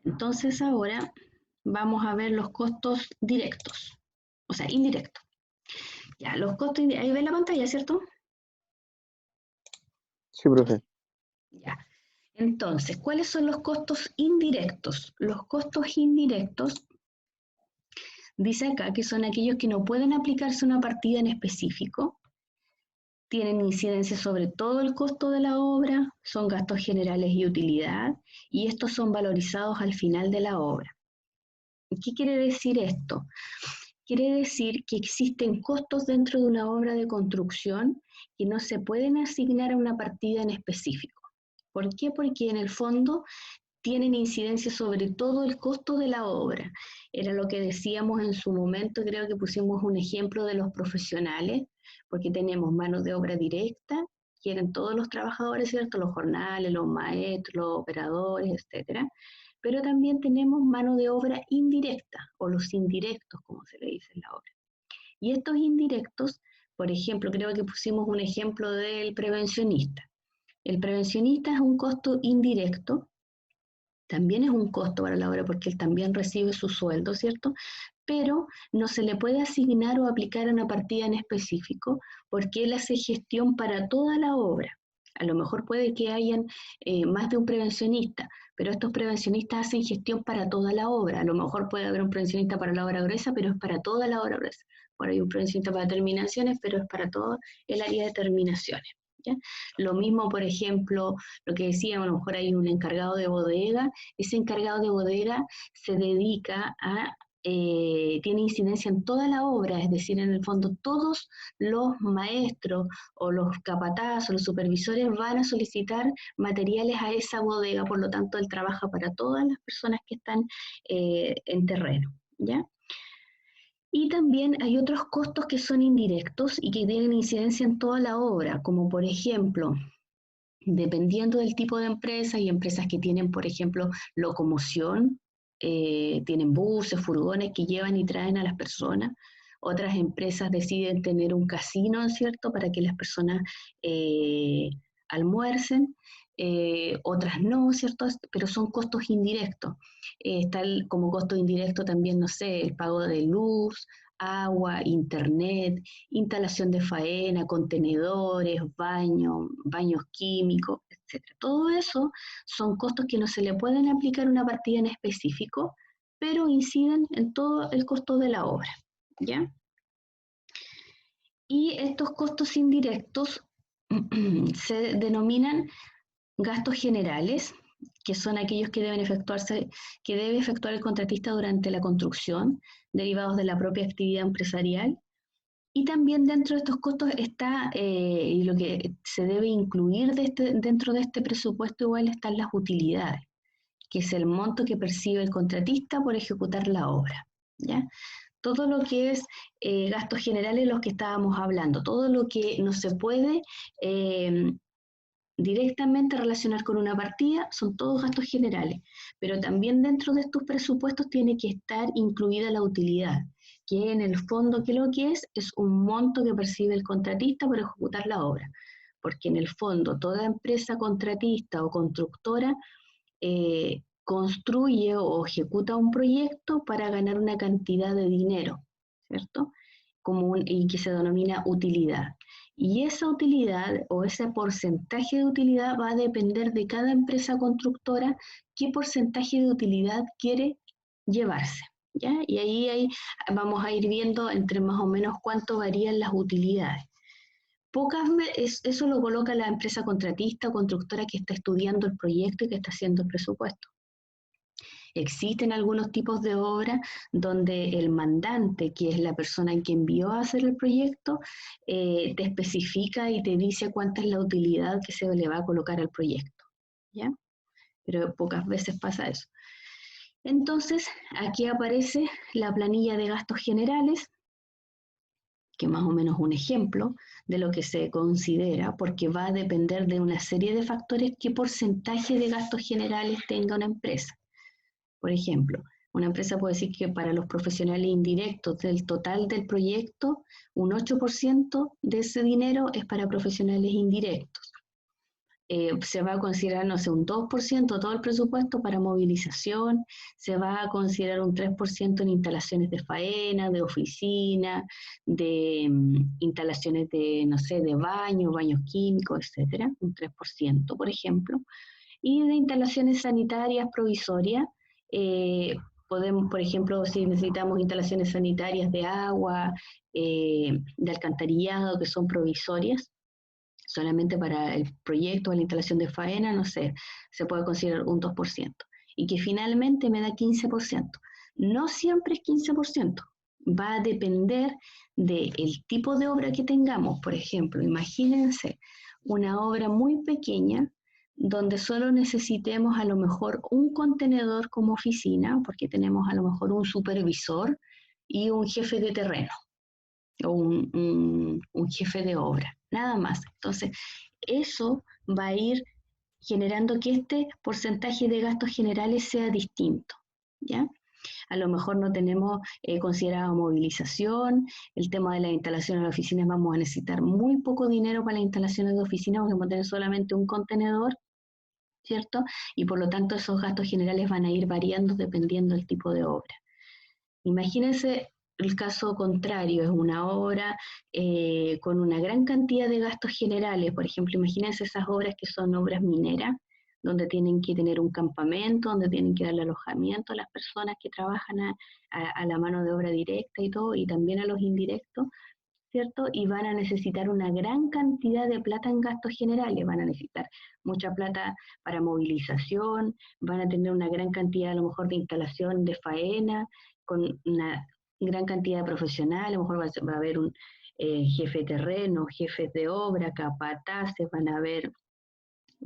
Entonces ahora vamos a ver los costos directos, o sea, indirectos. Ya, los costos, ahí ven la pantalla, ¿cierto? Sí, profe. Ya. Entonces, ¿cuáles son los costos indirectos? Los costos indirectos, dice acá, que son aquellos que no pueden aplicarse a una partida en específico, tienen incidencia sobre todo el costo de la obra, son gastos generales y utilidad, y estos son valorizados al final de la obra. ¿Qué quiere decir esto? Quiere decir que existen costos dentro de una obra de construcción que no se pueden asignar a una partida en específico. ¿Por qué? Porque en el fondo tienen incidencia sobre todo el costo de la obra. Era lo que decíamos en su momento, creo que pusimos un ejemplo de los profesionales, porque tenemos mano de obra directa, que eran todos los trabajadores, ¿cierto? Los jornales, los maestros, los operadores, etcétera. Pero también tenemos mano de obra indirecta, o los indirectos, como se le dice en la obra. Y estos indirectos, por ejemplo, creo que pusimos un ejemplo del prevencionista. El prevencionista es un costo indirecto, también es un costo para la obra porque él también recibe su sueldo, ¿cierto? Pero no se le puede asignar o aplicar a una partida en específico porque él hace gestión para toda la obra. A lo mejor puede que hayan más de un prevencionista, pero estos prevencionistas hacen gestión para toda la obra. A lo mejor puede haber un prevencionista para la obra gruesa, pero es para toda la obra gruesa. Por ahí hay un prevencionista para terminaciones, pero es para todo el área de terminaciones. ¿Ya? Lo mismo, por ejemplo, lo que decía, a lo mejor hay un encargado de bodega, ese encargado de bodega se dedica a, tiene incidencia en toda la obra, es decir, en el fondo todos los maestros o los capatazos, los supervisores van a solicitar materiales a esa bodega, por lo tanto él trabaja para todas las personas que están en terreno, ¿ya? Y también hay otros costos que son indirectos y que tienen incidencia en toda la obra, como por ejemplo, dependiendo del tipo de empresa, hay empresas que tienen, por ejemplo, locomoción, tienen buses, furgones que llevan y traen a las personas. Otras empresas deciden tener un casino, ¿cierto?, para que las personas almuercen. Otras no, ¿cierto? Pero son costos indirectos. Como costo indirecto también, no sé, el pago de luz, agua, internet, instalación de faena, contenedores, baños químicos, etc. Todo eso son costos que no se le pueden aplicar a una partida en específico, pero inciden en todo el costo de la obra, ¿ya? Y estos costos indirectos se denominan gastos generales, que son aquellos que que debe efectuar el contratista durante la construcción, derivados de la propia actividad empresarial. Y también dentro de estos costos está, y lo que se debe incluir dentro de este presupuesto igual están las utilidades, que es el monto que percibe el contratista por ejecutar la obra, ¿ya? Todo lo que es gastos generales, los que estábamos hablando, todo lo que no se puede directamente relacionar con una partida son todos gastos generales, pero también dentro de estos presupuestos tiene que estar incluida la utilidad, que en el fondo que lo que es un monto que percibe el contratista por ejecutar la obra, porque en el fondo toda empresa contratista o constructora construye o ejecuta un proyecto para ganar una cantidad de dinero, ¿cierto? Y que se denomina utilidad. Y esa utilidad o ese porcentaje de utilidad va a depender de cada empresa constructora qué porcentaje de utilidad quiere llevarse. ¿Ya? Y ahí vamos a ir viendo entre más o menos cuánto varían las utilidades. Eso lo coloca la empresa contratista o constructora que está estudiando el proyecto y que está haciendo el presupuesto. Existen algunos tipos de obra donde el mandante, que es la persona que envió a hacer el proyecto, te especifica y te dice cuánta es la utilidad que se le va a colocar al proyecto, ¿ya? Pero pocas veces pasa eso. Entonces, aquí aparece la planilla de gastos generales, que más o menos es un ejemplo de lo que se considera, porque va a depender de una serie de factores qué porcentaje de gastos generales tenga una empresa. Por ejemplo, una empresa puede decir que para los profesionales indirectos del total del proyecto, un 8% de ese dinero es para profesionales indirectos. se va a considerar, no sé, un 2% todo el presupuesto para movilización, se va a considerar un 3% en instalaciones de faena, de oficina, de instalaciones de, no sé, de baños químicos, etcétera, un 3%, por ejemplo, y de instalaciones sanitarias provisorias. Podemos, por ejemplo, si necesitamos instalaciones sanitarias de agua, de alcantarillado, que son provisorias, solamente para el proyecto o la instalación de faena, no sé, se puede considerar un 2%, y que finalmente me da 15%. No siempre es 15%, va a depender del tipo de obra que tengamos. Por ejemplo, imagínense una obra muy pequeña donde solo necesitemos a lo mejor un contenedor como oficina, porque tenemos a lo mejor un supervisor y un jefe de terreno o un jefe de obra, nada más. Entonces, eso va a ir generando que este porcentaje de gastos generales sea distinto, ¿ya? A lo mejor no tenemos considerado movilización, el tema de las instalaciones de oficinas, vamos a necesitar muy poco dinero para las instalaciones de oficinas, vamos a tener solamente un contenedor, ¿cierto? Y por lo tanto esos gastos generales van a ir variando dependiendo del tipo de obra. Imagínense el caso contrario, es una obra con una gran cantidad de gastos generales. Por ejemplo, imagínense esas obras que son obras mineras, donde tienen que tener un campamento, donde tienen que darle alojamiento a las personas que trabajan a la mano de obra directa y todo, y también a los indirectos, ¿cierto? Y van a necesitar una gran cantidad de plata en gastos generales, van a necesitar mucha plata para movilización, van a tener una gran cantidad a lo mejor de instalación de faena, con una gran cantidad de profesionales, a lo mejor va a haber un jefe de terreno, jefes de obra, capataces, van a haber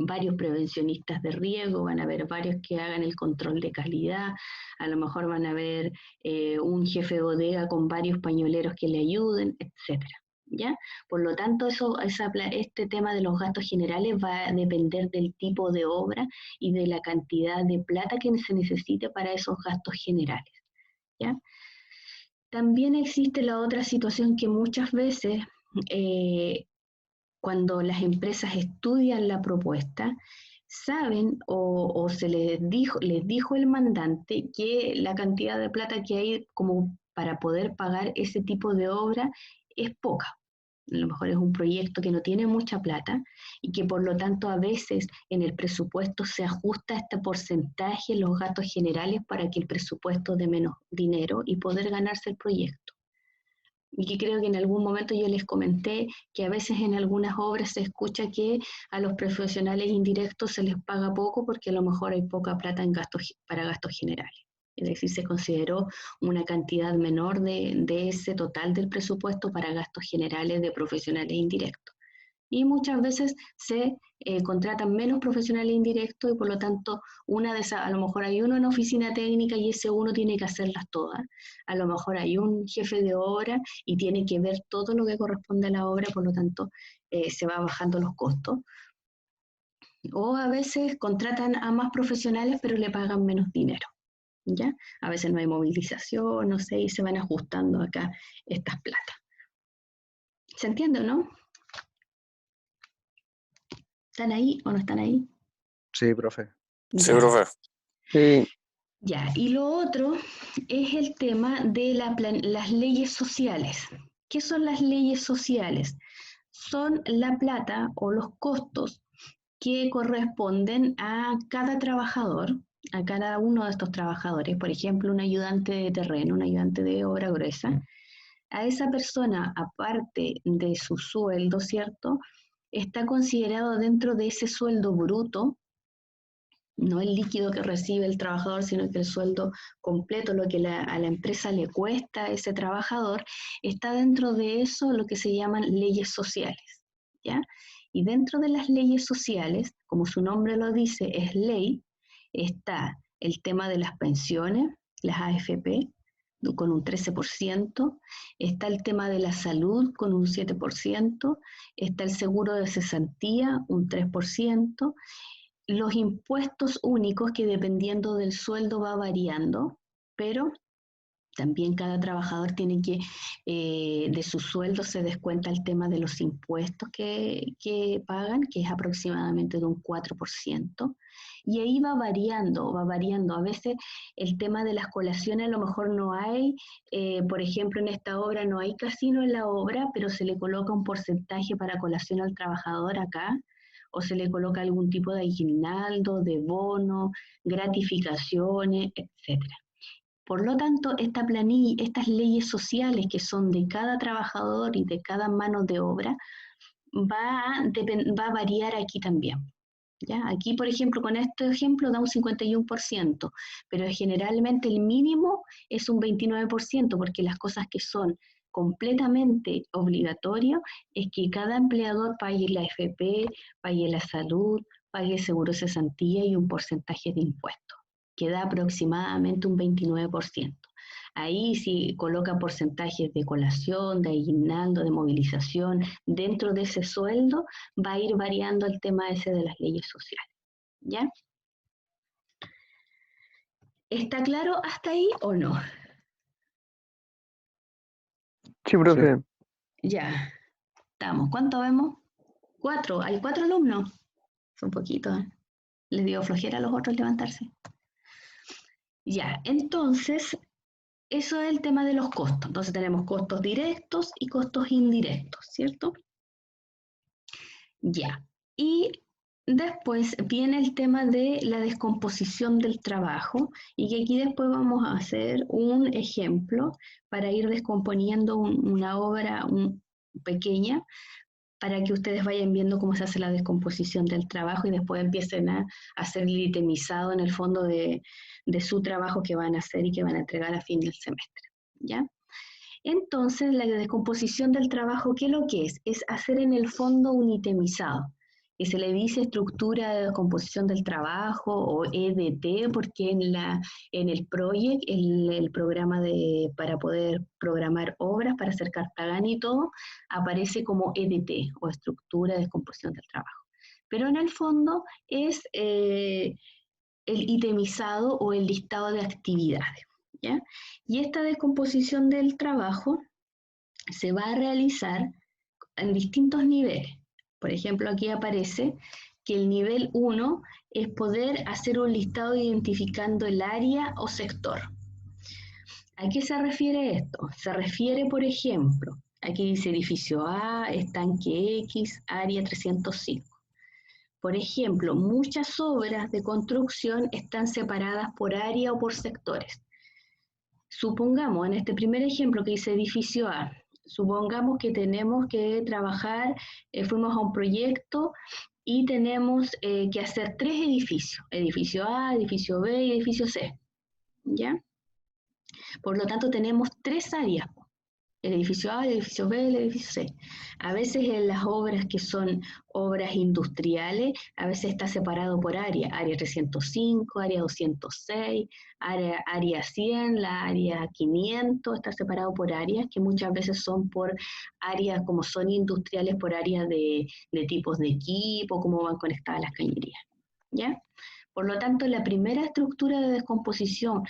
varios prevencionistas de riesgo, van a haber varios que hagan el control de calidad, a lo mejor van a haber un jefe de bodega con varios pañoleros que le ayuden, etcétera. ¿Ya? Por lo tanto, este tema de los gastos generales va a depender del tipo de obra y de la cantidad de plata que se necesite para esos gastos generales. ¿Ya? También existe la otra situación que muchas veces cuando las empresas estudian la propuesta, saben o se les dijo el mandante que la cantidad de plata que hay como para poder pagar ese tipo de obra es poca. A lo mejor es un proyecto que no tiene mucha plata y que por lo tanto a veces en el presupuesto se ajusta este porcentaje en los gastos generales para que el presupuesto dé menos dinero y poder ganarse el proyecto. Y que creo que en algún momento yo les comenté que a veces en algunas obras se escucha que a los profesionales indirectos se les paga poco porque a lo mejor hay poca plata para gastos generales. Es decir, se consideró una cantidad menor de ese total del presupuesto para gastos generales de profesionales indirectos. Y muchas veces se contratan menos profesionales indirectos y por lo tanto una de esas, a lo mejor hay uno en oficina técnica y ese uno tiene que hacerlas todas. A lo mejor hay un jefe de obra y tiene que ver todo lo que corresponde a la obra, por lo tanto se va bajando los costos. O a veces contratan a más profesionales pero le pagan menos dinero. ¿Ya? A veces no hay movilización, no sé, y se van ajustando acá estas platas. ¿Se entiende o no? ¿Están ahí o no están ahí? Sí, profe. Sí, Ya. profe. Sí. Ya, y lo otro es el tema de las leyes sociales. ¿Qué son las leyes sociales? Son la plata o los costos que corresponden a cada trabajador, a cada uno de estos trabajadores. Por ejemplo, un ayudante de terreno, un ayudante de obra gruesa. A esa persona, aparte de su sueldo, ¿cierto? Está considerado dentro de ese sueldo bruto, no el líquido que recibe el trabajador, sino que el sueldo completo, lo que a la empresa le cuesta a ese trabajador, está dentro de eso lo que se llaman leyes sociales, ¿ya? Y dentro de las leyes sociales, como su nombre lo dice, es ley, está el tema de las pensiones, las AFP, con un 13%, está el tema de la salud con un 7%, está el seguro de cesantía, un 3%, los impuestos únicos que dependiendo del sueldo va variando, pero También cada trabajador tiene que, de su sueldo se descuenta el tema de los impuestos que pagan, que es aproximadamente de un 4%, y ahí va variando, va variando. A veces el tema de las colaciones a lo mejor no hay, por ejemplo, en esta obra no hay casino en la obra, pero se le coloca un porcentaje para colación al trabajador acá, o se le coloca algún tipo de aguinaldo, de bono, gratificaciones, etcétera. Por lo tanto, esta planilla, estas leyes sociales que son de cada trabajador y de cada mano de obra, va a variar aquí también. ¿Ya? Aquí, por ejemplo, con este ejemplo da un 51%, pero generalmente el mínimo es un 29%, porque las cosas que son completamente obligatorias es que cada empleador pague la AFP, pague la salud, pague el seguro de cesantía y un porcentaje de impuestos, que da aproximadamente un 29%. Ahí si coloca porcentajes de colación, de aguinaldo, de movilización, dentro de ese sueldo va a ir variando el tema ese de las leyes sociales. ¿Ya? ¿Está claro hasta ahí o no? Sí, profe. Ya, estamos. ¿Cuánto vemos? 4. Hay 4 alumnos. Son poquitos. Les dio flojera a los otros levantarse. Ya, entonces, eso es el tema de los costos. Entonces tenemos costos directos y costos indirectos, ¿cierto? Ya. Y después viene el tema de la descomposición del trabajo, y que aquí después vamos a hacer un ejemplo para ir descomponiendo una obra pequeña, para que ustedes vayan viendo cómo se hace la descomposición del trabajo y después empiecen a hacer el itemizado en el fondo de su trabajo que van a hacer y que van a entregar a fin del semestre. ¿Ya? Entonces, la descomposición del trabajo, ¿qué es lo que es? Es hacer en el fondo un itemizado, que se le dice estructura de descomposición del trabajo o EDT, porque en el project, el programa para poder programar obras, para hacer Cartagena y todo, aparece como EDT o estructura de descomposición del trabajo. Pero en el fondo es el itemizado o el listado de actividades. ¿Ya? Y esta descomposición del trabajo se va a realizar en distintos niveles. Por ejemplo, aquí aparece que el nivel 1 es poder hacer un listado identificando el área o sector. ¿A qué se refiere esto? Se refiere, por ejemplo, aquí dice edificio A, estanque X, área 305. Por ejemplo, muchas obras de construcción están separadas por área o por sectores. Supongamos, en este primer ejemplo que dice edificio A, supongamos que tenemos que trabajar, fuimos a un proyecto y tenemos que hacer 3 edificios, edificio A, edificio B y edificio C, ¿ya? Por lo tanto tenemos 3 áreas, el edificio A, el edificio B, el edificio C. A veces en las obras que son obras industriales, a veces está separado por área 305, área 206, área 100, la área 500, está separado por áreas que muchas veces son por áreas, como son industriales, por áreas de tipos de equipo, cómo van conectadas las cañerías, ¿ya? Por lo tanto, la primera estructura de descomposición,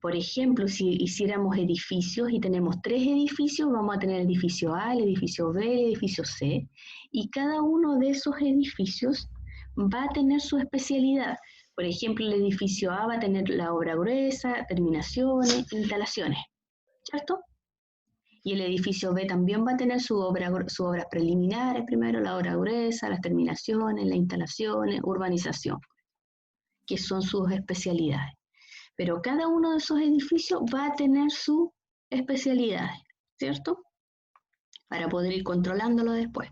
por ejemplo, si hiciéramos edificios y tenemos 3 edificios, vamos a tener el edificio A, el edificio B, el edificio C, y cada uno de esos edificios va a tener su especialidad. Por ejemplo, el edificio A va a tener la obra gruesa, terminaciones, instalaciones, ¿cierto? Y el edificio B también va a tener sus obras preliminares, primero la obra gruesa, las terminaciones, las instalaciones, urbanización, que son sus especialidades. Pero cada uno de esos edificios va a tener sus especialidades, ¿cierto? Para poder ir controlándolo después.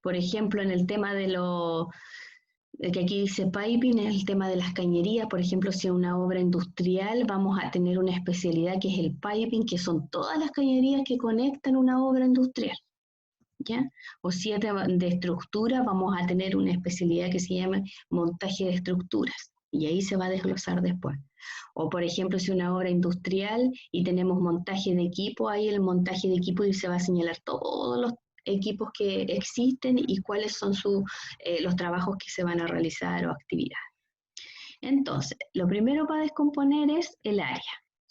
Por ejemplo, en el tema de que aquí dice piping, es el tema de las cañerías. Por ejemplo, si es una obra industrial, vamos a tener una especialidad que es el piping, que son todas las cañerías que conectan una obra industrial, ¿ya? O si es de estructura, vamos a tener una especialidad que se llama montaje de estructuras, y ahí se va a desglosar después. O por ejemplo, si una obra industrial y tenemos montaje de equipo, ahí el montaje de equipo y se va a señalar todos los equipos que existen y cuáles son los trabajos que se van a realizar o actividades. Entonces, lo primero para descomponer es el área.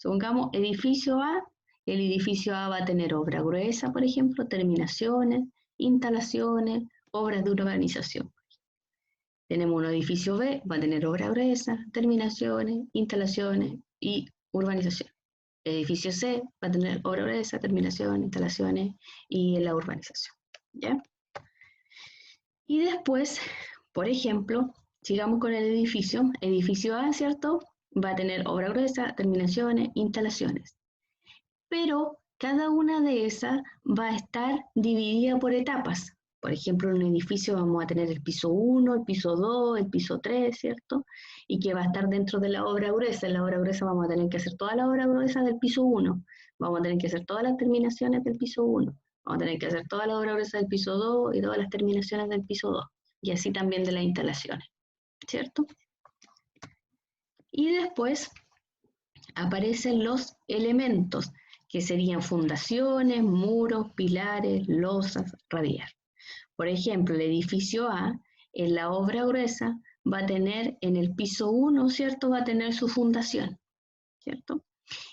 Supongamos edificio A, el edificio A va a tener obra gruesa, por ejemplo, terminaciones, instalaciones, obras de urbanización. Tenemos un edificio B, va a tener obra gruesa, terminaciones, instalaciones y urbanización. El edificio C va a tener obra gruesa, terminaciones, instalaciones y la urbanización. ¿Ya? Y después, por ejemplo, sigamos con el edificio A, ¿cierto? Va a tener obra gruesa, terminaciones, instalaciones. Pero cada una de esas va a estar dividida por etapas. Por ejemplo, en un edificio vamos a tener el piso 1, el piso 2, el piso 3, ¿cierto? Y que va a estar dentro de la obra gruesa. En la obra gruesa vamos a tener que hacer toda la obra gruesa del piso 1. Vamos a tener que hacer todas las terminaciones del piso 1. Vamos a tener que hacer toda la obra gruesa del piso 2 y todas las terminaciones del piso 2. Y así también de las instalaciones, ¿cierto? Y después aparecen los elementos, que serían fundaciones, muros, pilares, losas, radial. Por ejemplo, el edificio A, en la obra gruesa, va a tener en el piso 1, ¿cierto? Va a tener su fundación, ¿cierto?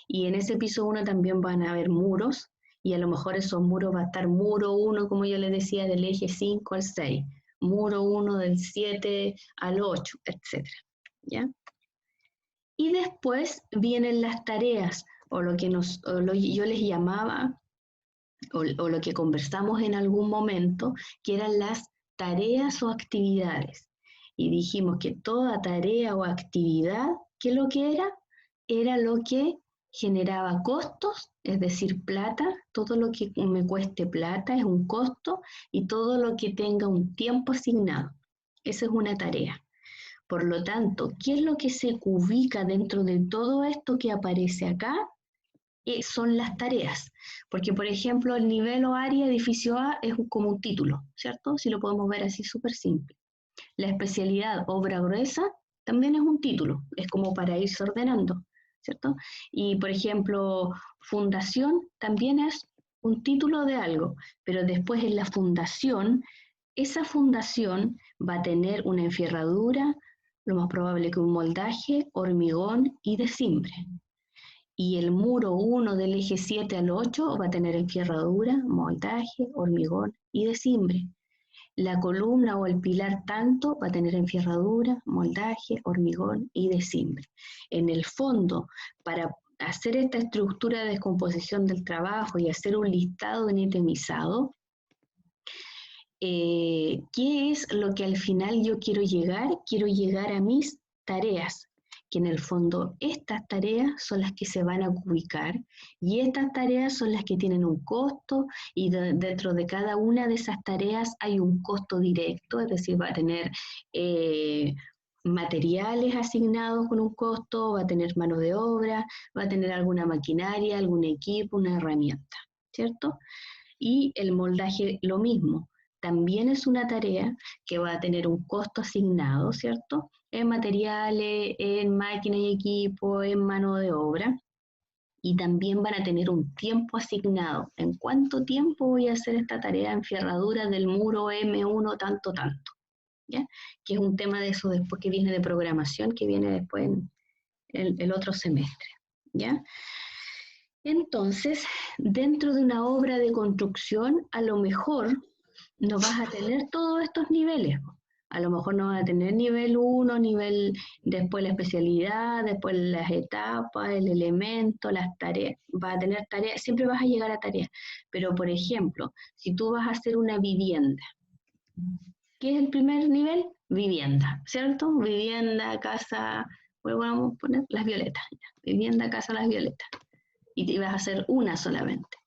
Y en ese piso 1 también van a haber muros, y a lo mejor esos muros va a estar muro 1, como yo les decía, del eje 5 al 6, muro 1 del 7 al 8, etc. ¿Ya? Y después vienen las tareas, o lo que yo les llamaba, o lo que conversamos en algún momento, que eran las tareas o actividades. Y dijimos que toda tarea o actividad, ¿qué es lo que era? Era lo que generaba costos, es decir, plata. Todo lo que me cueste plata es un costo, y todo lo que tenga un tiempo asignado. Esa es una tarea. Por lo tanto, ¿qué es lo que se ubica dentro de todo esto que aparece acá? Son las tareas. Porque, por ejemplo, el nivel o área edificio A es como un título, ¿cierto? Si lo podemos ver así súper simple. La especialidad obra gruesa también es un título, es como para irse ordenando, ¿cierto? Y, por ejemplo, fundación también es un título de algo, pero después en la fundación, esa fundación va a tener una enfierradura, lo más probable que un moldaje, hormigón y desimbre. Y el muro 1 del eje 7 al 8 va a tener enfierradura, moldaje, hormigón y desimbre. La columna o el pilar tanto va a tener enfierradura, moldaje, hormigón y desimbre. En el fondo, para hacer esta estructura de descomposición del trabajo y hacer un listado en itemizado, ¿qué es lo que al final yo quiero llegar? Quiero llegar a mis tareas, que en el fondo estas tareas son las que se van a ubicar, y estas tareas son las que tienen un costo, y dentro de cada una de esas tareas hay un costo directo, es decir, va a tener materiales asignados con un costo, va a tener mano de obra, va a tener alguna maquinaria, algún equipo, una herramienta, ¿cierto? Y el moldaje lo mismo. También es una tarea que va a tener un costo asignado, ¿cierto? En materiales, en máquinas y equipo, en mano de obra. Y también van a tener un tiempo asignado. ¿En cuánto tiempo voy a hacer esta tarea en ferradura del muro M1 tanto, tanto? ¿Ya? Que es un tema de eso después que viene de programación, que viene después en el otro semestre. ¿Ya? Entonces, dentro de una obra de construcción, a lo mejor no vas a tener todos estos niveles. A lo mejor no vas a tener nivel 1, después la especialidad, después las etapas, el elemento, las tareas. Vas a tener tareas, siempre vas a llegar a tareas. Pero, por ejemplo, si tú vas a hacer una vivienda, ¿qué es el primer nivel? Vivienda, ¿cierto? Vivienda, casa, bueno, vamos a poner las violetas. Vivienda, casa, las violetas. Y te vas a hacer una solamente.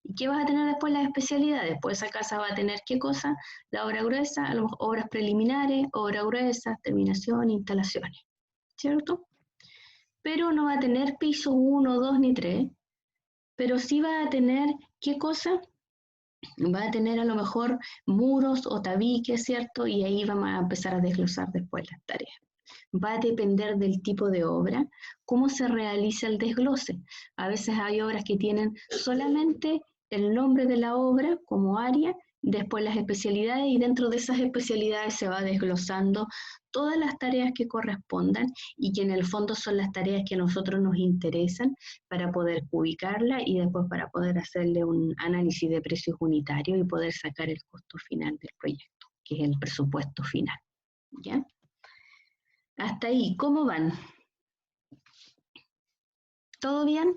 ¿Y qué vas a tener después? Las especialidades. Pues esa casa va a tener ¿qué cosa? La obra gruesa, a lo mejor obras preliminares, obra gruesa, terminación, instalaciones, ¿cierto? Pero no va a tener piso 1, 2 ni 3, pero sí va a tener ¿qué cosa? Va a tener a lo mejor muros o tabiques, ¿cierto? Y ahí vamos a empezar a desglosar después las tareas. Va a depender del tipo de obra, cómo se realiza el desglose. A veces hay obras que tienen solamente el nombre de la obra como área después las especialidades, y dentro de esas especialidades se va desglosando todas las tareas que correspondan y que en el fondo son las tareas que a nosotros nos interesan para poder ubicarla y después para poder hacerle un análisis de precios unitarios y poder sacar el costo final del proyecto, que es el presupuesto final. ¿Ya? Hasta ahí, ¿cómo van? ¿Todo bien?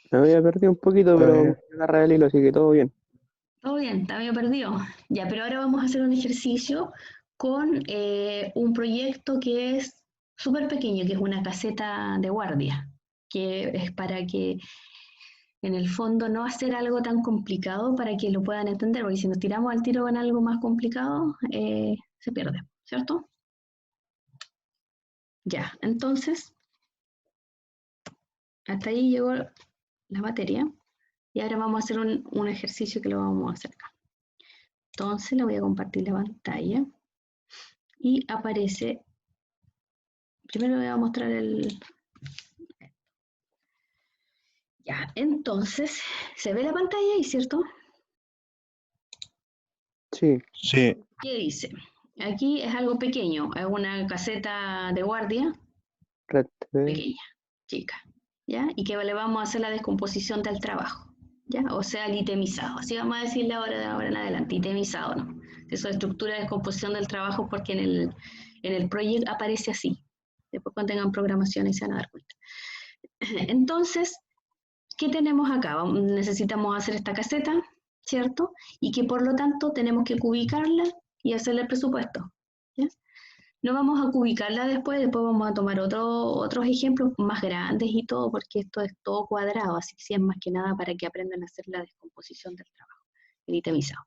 Me había perdido un poquito, pero me agarré el hilo, así que todo bien. Todo bien, está medio perdido. Ya, pero ahora vamos a hacer un ejercicio con un proyecto que es súper pequeño, que es una caseta de guardia, que es para que en el fondo no hacer algo tan complicado para que lo puedan entender, porque si nos tiramos al tiro con algo más complicado, se pierde, ¿cierto? Ya, entonces, hasta ahí llegó la materia y ahora vamos a hacer un ejercicio que lo vamos a hacer acá. Entonces le voy a compartir la pantalla y aparece, primero voy a mostrar el... Ya, entonces, se ve la pantalla ahí, ¿cierto? Sí, Sí, ¿Qué dice? Aquí es algo pequeño, es una caseta de guardia Red TV, pequeña, chica, ¿ya? Y que le vamos a hacer la descomposición del trabajo, ¿ya? O sea, el itemizado, así vamos a decirle ahora de ahora en adelante, itemizado, ¿no? Eso es estructura de descomposición del trabajo porque en el proyecto aparece así. Después cuando tengan programación y se van a dar cuenta. Entonces, ¿qué tenemos acá? Necesitamos hacer esta caseta, ¿cierto? Y que por lo tanto tenemos que cubicarla y hacerle el presupuesto, ¿ya? No vamos a cubicarla después vamos a tomar otros ejemplos más grandes y todo, porque esto es todo cuadrado, así que sí es más que nada para que aprendan a hacer la descomposición del trabajo, el itemizado.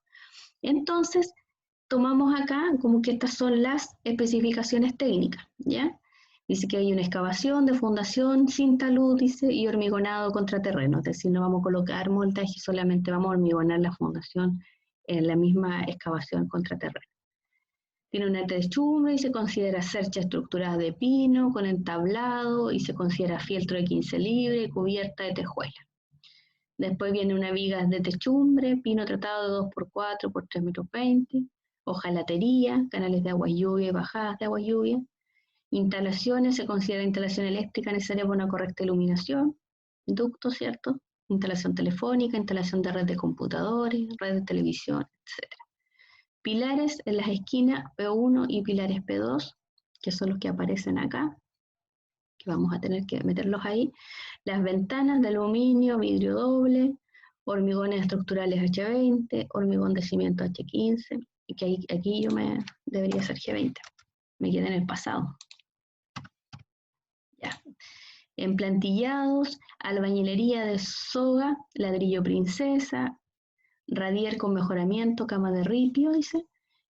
Entonces, tomamos acá como que estas son las especificaciones técnicas, ¿ya? Dice que hay una excavación de fundación sin talud, dice, y hormigonado contra terreno, es decir, no vamos a colocar montaje, solamente vamos a hormigonar la fundación en la misma excavación contra terreno. Tiene una techumbre y se considera cercha estructurada de pino con entablado y se considera fieltro de 15 libras y cubierta de tejuela. Después viene una viga de techumbre, pino tratado de 2x4 por 3,20 m, hojalatería, canales de agua lluvia y bajadas de agua lluvia. Instalaciones, se considera instalación eléctrica necesaria para una correcta iluminación, ductos, ¿cierto? Instalación telefónica, instalación de red de computadores, red de televisión, etc. Pilares en las esquinas P1 y pilares P2, que son los que aparecen acá, que vamos a tener que meterlos ahí. Las ventanas de aluminio, vidrio doble, hormigones estructurales H20, hormigón de cimiento H15, y que aquí yo debería ser G20, me quedé en el pasado. Ya. Emplantillados, albañilería de soga, ladrillo princesa, radier con mejoramiento, cama de ripio, dice.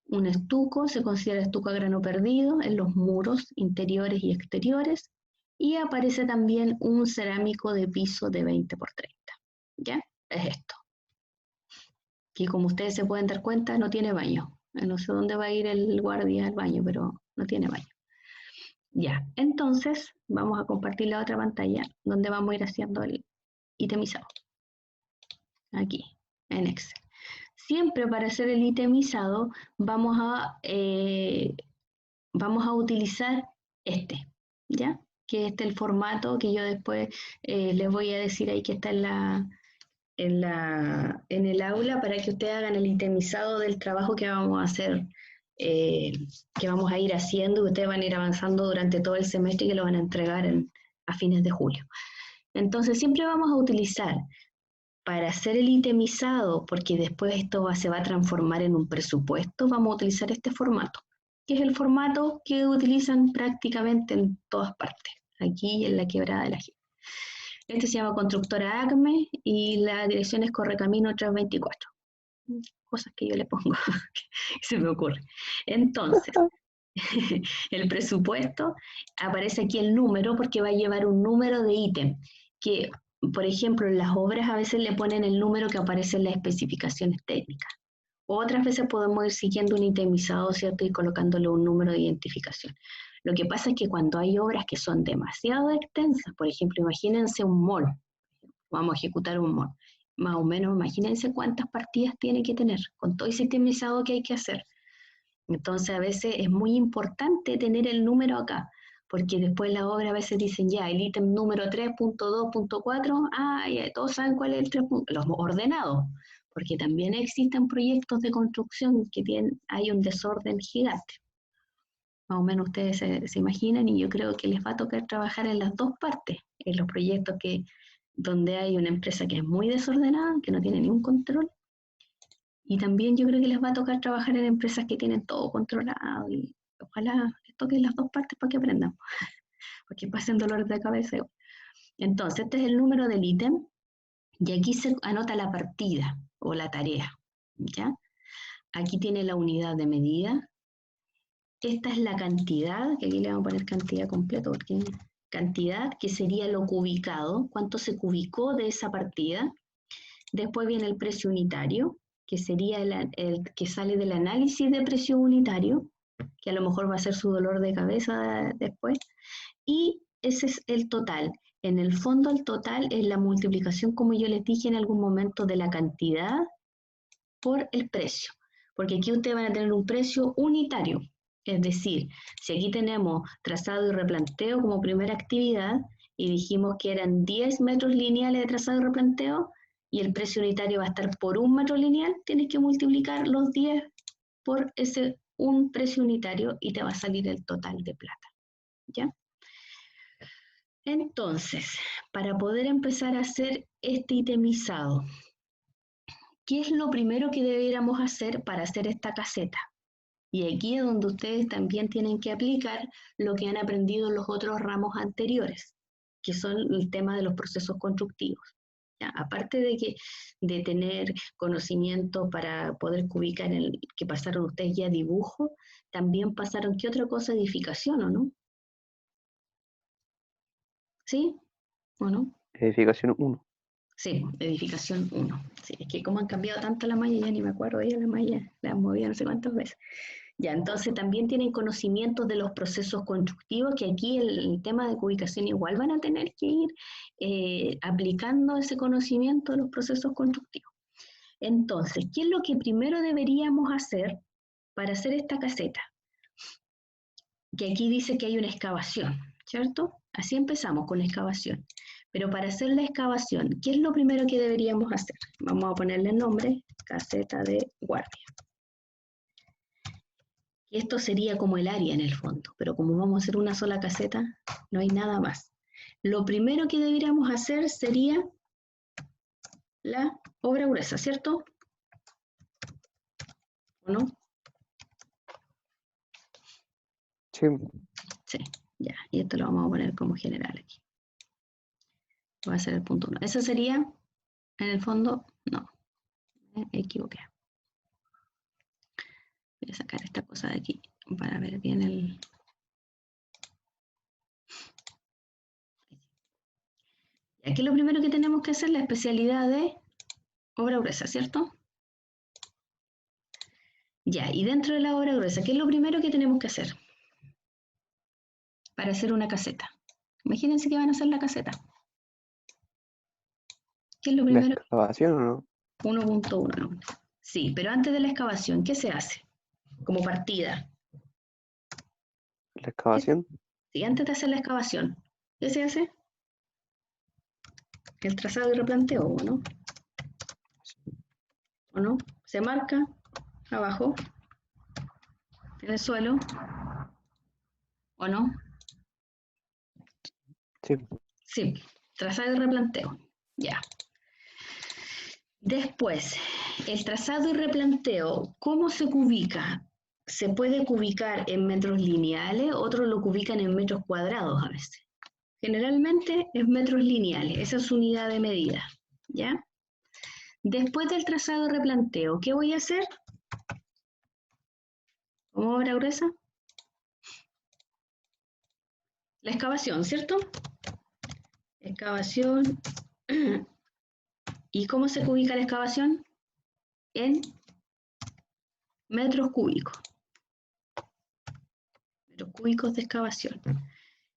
Un estuco, se considera estuco a grano perdido en los muros interiores y exteriores. Y aparece también un cerámico de piso de 20x30. ¿Ya? Es esto. Que como ustedes se pueden dar cuenta, no tiene baño. No sé dónde va a ir el guardia al baño, pero no tiene baño. Ya, entonces vamos a compartir la otra pantalla donde vamos a ir haciendo el itemizado. Aquí, en Excel. Siempre para hacer el itemizado vamos a utilizar este, ¿ya? Que este es el formato que yo después les voy a decir ahí que está en el aula para que ustedes hagan el itemizado del trabajo que vamos a hacer, que vamos a ir haciendo y ustedes van a ir avanzando durante todo el semestre y que lo van a entregar a fines de julio. Entonces siempre vamos a utilizar para hacer el itemizado, porque después esto se va a transformar en un presupuesto, vamos a utilizar este formato, que es el formato que utilizan prácticamente en todas partes, aquí en la Quebrada de la Gente. Este se llama Constructora ACME y la dirección es Correcamino 324. Cosas que yo le pongo, que se me ocurre. Entonces, el presupuesto, aparece aquí el número porque va a llevar un número de ítem, que por ejemplo en las obras a veces le ponen el número que aparece en las especificaciones técnicas. Otras veces podemos ir siguiendo un itemizado, ¿cierto? Y colocándole un número de identificación. Lo que pasa es que cuando hay obras que son demasiado extensas, por ejemplo, imagínense un mall, vamos a ejecutar un mall. más o menos, imagínense cuántas partidas tiene que tener, con todo el sistemizado que hay que hacer. Entonces a veces es muy importante tener el número acá, porque después la obra a veces dicen ya, el ítem número 3.2.4, ya todos saben cuál es el 3. Los ordenados, porque también existen proyectos de construcción que hay un desorden gigante. Más o menos ustedes se imaginan, y yo creo que les va a tocar trabajar en las dos partes, en los proyectos donde hay una empresa que es muy desordenada, que no tiene ningún control, y también yo creo que les va a tocar trabajar en empresas que tienen todo controlado, y ojalá les toquen las dos partes para que aprendan, porque pasen dolores de cabeza. Entonces, este es el número del ítem, y aquí se anota la partida o la tarea, ¿ya? Aquí tiene la unidad de medida. Esta es la cantidad, que aquí le vamos a poner cantidad completo, porque cantidad, que sería lo cubicado, cuánto se cubicó de esa partida. Después viene el precio unitario, que sería el que sale del análisis de precio unitario, que a lo mejor va a ser su dolor de cabeza después. Y ese es el total. En el fondo, el total es la multiplicación, como yo les dije en algún momento, de la cantidad por el precio. Porque aquí ustedes van a tener un precio unitario. Es decir, si aquí tenemos trazado y replanteo como primera actividad, y dijimos que eran 10 metros lineales de trazado y replanteo, y el precio unitario va a estar por 1 metro lineal, tienes que multiplicar los 10 por ese un precio unitario y te va a salir el total de plata. ¿Ya? Entonces, para poder empezar a hacer este itemizado, ¿qué es lo primero que deberíamos hacer para hacer esta caseta? Y aquí es donde ustedes también tienen que aplicar lo que han aprendido en los otros ramos anteriores, que son el tema de los procesos constructivos. ¿Ya? Aparte de tener conocimiento para poder ubicar que pasaron ustedes ya dibujo, también pasaron, ¿qué otra cosa? Edificación, ¿o no? ¿Sí? ¿O no? Edificación 1. Sí, edificación 1. Sí, es que como han cambiado tanto la malla, ya ni me acuerdo, ya la malla la han movido no sé cuántas veces. Ya, entonces también tienen conocimientos de los procesos constructivos, que aquí el tema de ubicación igual van a tener que ir aplicando ese conocimiento de los procesos constructivos. Entonces, ¿qué es lo que primero deberíamos hacer para hacer esta caseta? Que aquí dice que hay una excavación, ¿cierto? Así empezamos con la excavación. Pero para hacer la excavación, ¿qué es lo primero que deberíamos hacer? Vamos a ponerle el nombre, caseta de guardia. Esto sería como el área en el fondo, pero como vamos a hacer una sola caseta, no hay nada más. Lo primero que deberíamos hacer sería la obra gruesa, ¿cierto? ¿O no? Sí. Sí, ya. Y esto lo vamos a poner como general aquí. Va a ser el punto 1. Eso sería, en el fondo, no. Me equivoqué. Voy a sacar esta cosa de aquí para ver bien el... Y aquí lo primero que tenemos que hacer es la especialidad de obra gruesa, ¿cierto? Ya, y dentro de la obra gruesa, ¿qué es lo primero que tenemos que hacer para hacer una caseta? Imagínense que van a hacer la caseta. ¿Qué es lo ¿La primero? excavación o no? 1.1. Sí, pero antes de la excavación, ¿qué se hace? Como partida. ¿La excavación? Sí, antes de hacer la excavación, ¿qué se hace? El trazado y replanteo, ¿o no? ¿O no? Se marca abajo, en el suelo, ¿o no? Sí. Sí, trazado y replanteo. Ya. Después, el trazado y replanteo, ¿cómo se cubica? Se puede cubicar en metros lineales, otros lo cubican en metros cuadrados a veces. Generalmente es metros lineales, esa es su unidad de medida, ¿ya? Después del trazado y replanteo, ¿qué voy a hacer? ¿Como obra gruesa? La excavación, ¿cierto? Excavación. ¿Y cómo se cubica la excavación? En metros cúbicos. Metros cúbicos de excavación.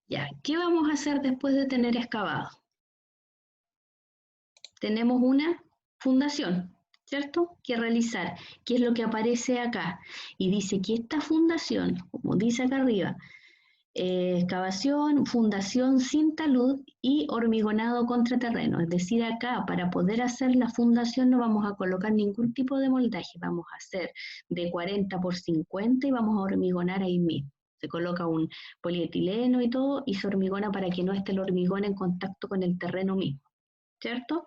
Ya, ¿qué vamos a hacer después de tener excavado? Tenemos una fundación, ¿cierto? Que realizar, que es lo que aparece acá. Y dice que esta fundación, como dice acá arriba, excavación, fundación sin talud y hormigonado contraterreno. Es decir, acá para poder hacer la fundación no vamos a colocar ningún tipo de moldaje, vamos a hacer de 40 por 50 y vamos a hormigonar ahí mismo. Se coloca un polietileno y todo y se hormigona para que no esté el hormigón en contacto con el terreno mismo, ¿cierto?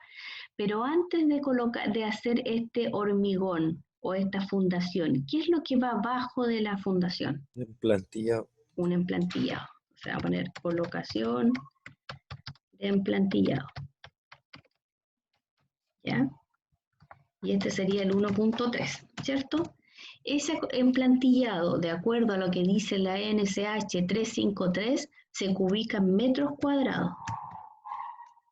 Pero antes de hacer este hormigón o esta fundación, ¿qué es lo que va abajo de la fundación? En plantilla. Un emplantillado. O sea, va a poner colocación de emplantillado. ¿Ya? Y este sería el 1.3, ¿cierto? Ese emplantillado, de acuerdo a lo que dice la NSH 353, se ubica en metros cuadrados.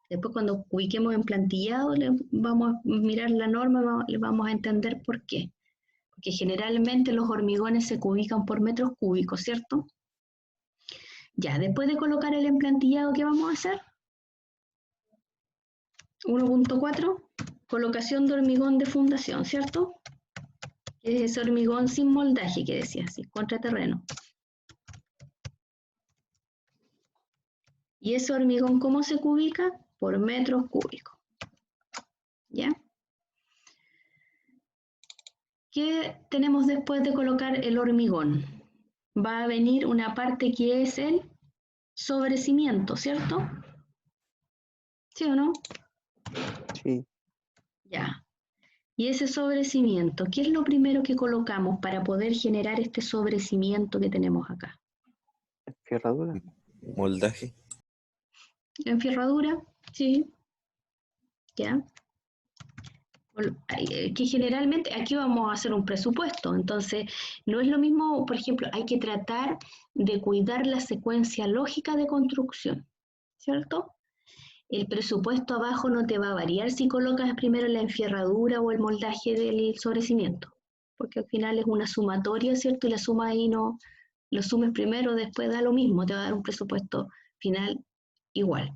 Después cuando ubiquemos emplantillado, vamos a mirar la norma, le vamos a entender por qué. Porque generalmente los hormigones se ubican por metros cúbicos, ¿cierto? Ya, después de colocar el emplantillado, ¿qué vamos a hacer? 1.4, colocación de hormigón de fundación, ¿cierto? Es ese hormigón sin moldaje que decía, sin contraterreno. ¿Y ese hormigón cómo se ubica? Por metros cúbicos. ¿Ya? ¿Qué tenemos después de colocar el hormigón? Va a venir una parte que es el sobrecimiento, ¿cierto? ¿Sí o no? Sí. Ya. Y ese sobrecimiento, ¿qué es lo primero que colocamos para poder generar este sobrecimiento que tenemos acá? Ferradura. Moldaje. Enferradura, sí, ya. Que generalmente aquí vamos a hacer un presupuesto, entonces no es lo mismo, por ejemplo, hay que tratar de cuidar la secuencia lógica de construcción, ¿cierto? El presupuesto abajo no te va a variar si colocas primero la enferradura o el moldaje del sobrecimiento, porque al final es una sumatoria, ¿cierto? Y la suma ahí no, lo sumes primero, después da lo mismo, te va a dar un presupuesto final igual.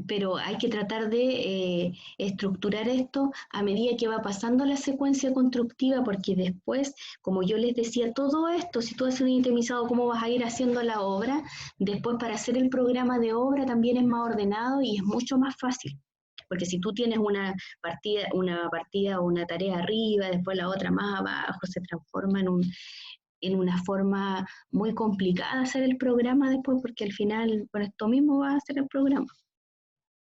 Pero hay que tratar de estructurar esto a medida que va pasando la secuencia constructiva, porque después, como yo les decía, todo esto, si tú haces un itemizado, cómo vas a ir haciendo la obra, después para hacer el programa de obra también es más ordenado y es mucho más fácil. Porque si tú tienes una partida o una tarea arriba, después la otra más abajo, se transforma en una forma muy complicada hacer el programa después, porque al final con esto mismo vas a hacer el programa.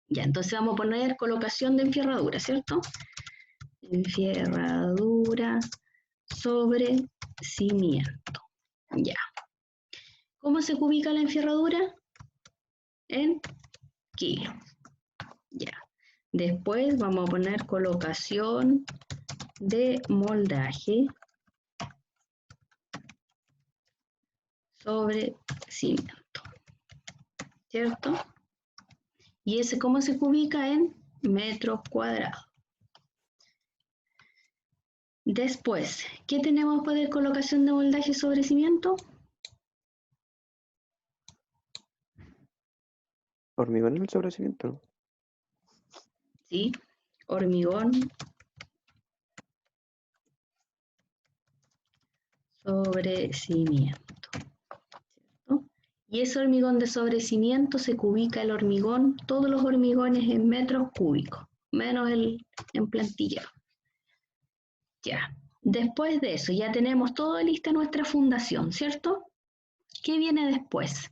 Ya, entonces vamos a poner colocación de enferradura, ¿cierto? Enferradura sobre cimiento. Ya. ¿Cómo se ubica la enferradura? En kilo. Ya. Después vamos a poner colocación de moldaje sobre cimiento. ¿Cierto? ¿Y ese cómo se ubica? En metros cuadrados. Después, ¿qué tenemos para colocación de moldaje sobre cimiento? Hormigón en el sobrecimiento. ¿Sí? Hormigón sobre cimiento. ¿Cierto? Y ese hormigón de sobrecimiento se ubica el hormigón, todos los hormigones en metros cúbicos, menos el en plantilla. Ya. Después de eso, ya tenemos todo lista nuestra fundación, ¿cierto? ¿Qué viene después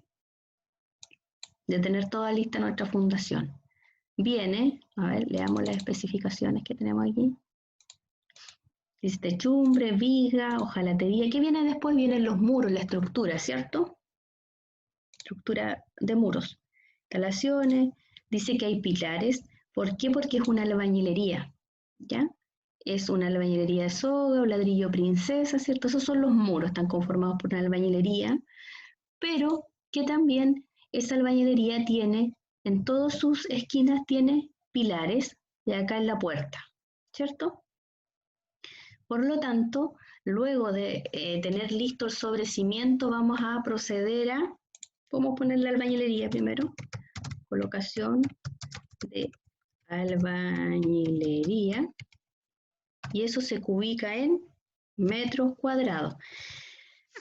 de tener toda lista nuestra fundación? Viene, a ver, leamos las especificaciones que tenemos aquí. Dice techumbre, viga, hojalatería. ¿Qué viene después? Vienen los muros, la estructura, ¿cierto? Estructura de muros. Instalaciones. Dice que hay pilares. ¿Por qué? Porque es una albañilería, ¿ya? Es una albañilería de soga o ladrillo princesa, ¿cierto? Esos son los muros, están conformados por una albañilería, pero que también esa albañilería tiene, en todas sus esquinas tiene pilares, y acá en la puerta, ¿cierto? Por lo tanto, luego de tener listo el sobrecimiento, vamos a proceder a, vamos a poner la albañilería primero, colocación de albañilería, y eso se ubica en metros cuadrados.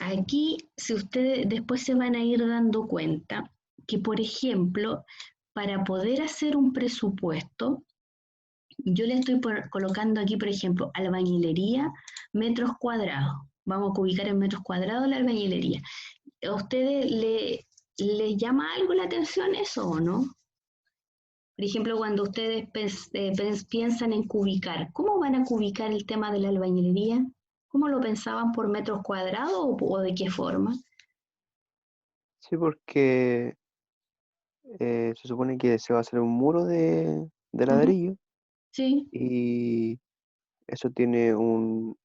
Aquí, si ustedes después se van a ir dando cuenta que, por ejemplo, para poder hacer un presupuesto, yo le estoy colocando aquí, por ejemplo, albañilería, metros cuadrados. Vamos a ubicar en metros cuadrados la albañilería. ¿A ustedes le llama algo la atención eso o no? Por ejemplo, cuando ustedes piensan en cubicar, ¿cómo van a cubicar el tema de la albañilería? ¿Cómo lo pensaban, por metros cuadrados o de qué forma? Sí, porque se supone que se va a hacer un muro de Ujú. ladrillo Sí, y eso tiene un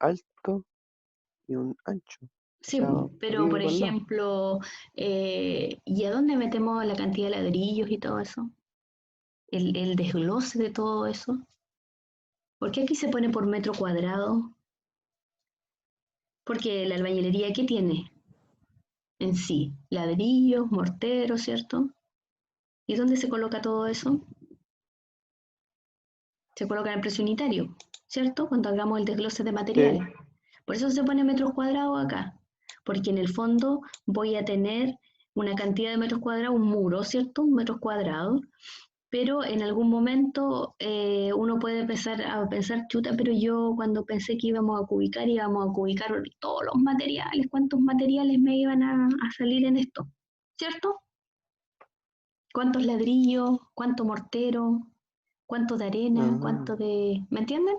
alto y un ancho. O sí, sea, pero arriba y por para el lado. ejemplo, ¿y a dónde metemos la cantidad de ladrillos y todo eso? El desglose de todo eso. ¿Por qué aquí se pone por metro cuadrado? Porque la albañilería, ¿qué tiene en sí? Ladrillos, morteros, ¿cierto? ¿Y dónde se coloca todo eso? Se coloca en el precio unitario, ¿cierto? Cuando hagamos el desglose de Sí. materiales. Por eso se pone metros cuadrados acá, porque en el fondo voy a tener una cantidad de metros cuadrados, un muro, ¿cierto? Un metros cuadrados, pero en algún momento uno puede empezar a pensar, chuta, pero yo cuando pensé que íbamos a cubicar todos los materiales, ¿cuántos materiales me iban a salir en esto? ¿Cierto? ¿Cuántos ladrillos? ¿Cuánto mortero? ¿Cuánto de arena? Ah, ¿Cuánto de... ¿Me entienden?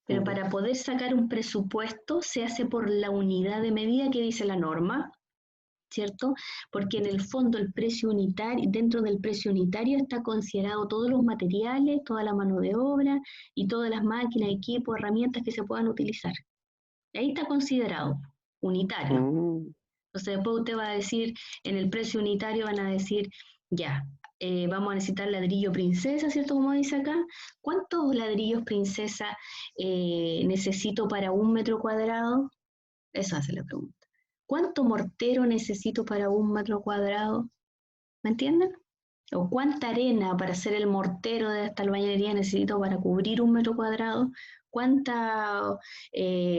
Pero claro. para poder sacar un presupuesto se hace por la unidad de medida que dice la norma, ¿cierto? Porque en el fondo el precio unitario, dentro del precio unitario está considerado todos los materiales, toda la mano de obra y todas las máquinas, equipos, herramientas que se puedan utilizar. Ahí está considerado unitario. Mm, Entonces después usted va a decir, en el precio unitario van a decir, ya, vamos a necesitar ladrillo princesa, ¿cierto? Como dice acá. ¿Cuántos ladrillos princesa necesito para 1 metro cuadrado? Esa es la pregunta. ¿Cuánto mortero necesito para 1 metro cuadrado? ¿Me entienden? ¿O cuánta arena para hacer el mortero de esta albañilería necesito para cubrir 1 metro cuadrado? ¿Cuánta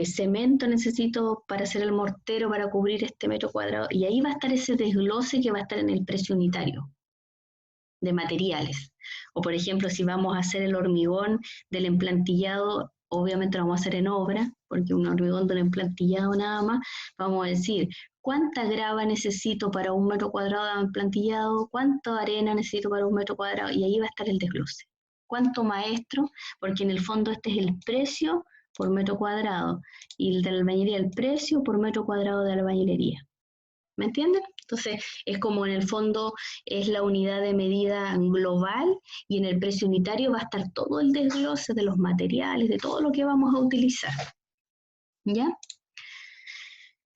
cemento necesito para hacer el mortero para cubrir este metro cuadrado? Y ahí va a estar ese desglose que va a estar en el precio unitario de materiales. O por ejemplo, si vamos a hacer el hormigón del emplantillado, obviamente lo vamos a hacer en obra, porque un hormigón del emplantillado nada más, vamos a decir, ¿cuánta grava necesito para 1 metro cuadrado de emplantillado? ¿Cuánta arena necesito para 1 metro cuadrado? Y ahí va a estar el desglose. ¿Cuánto maestro? Porque en el fondo este es el precio por metro cuadrado y el de la albañilería el precio por metro cuadrado de albañilería. ¿Me entienden? Entonces, es como en el fondo es la unidad de medida global y en el precio unitario va a estar todo el desglose de los materiales, de todo lo que vamos a utilizar. ¿Ya?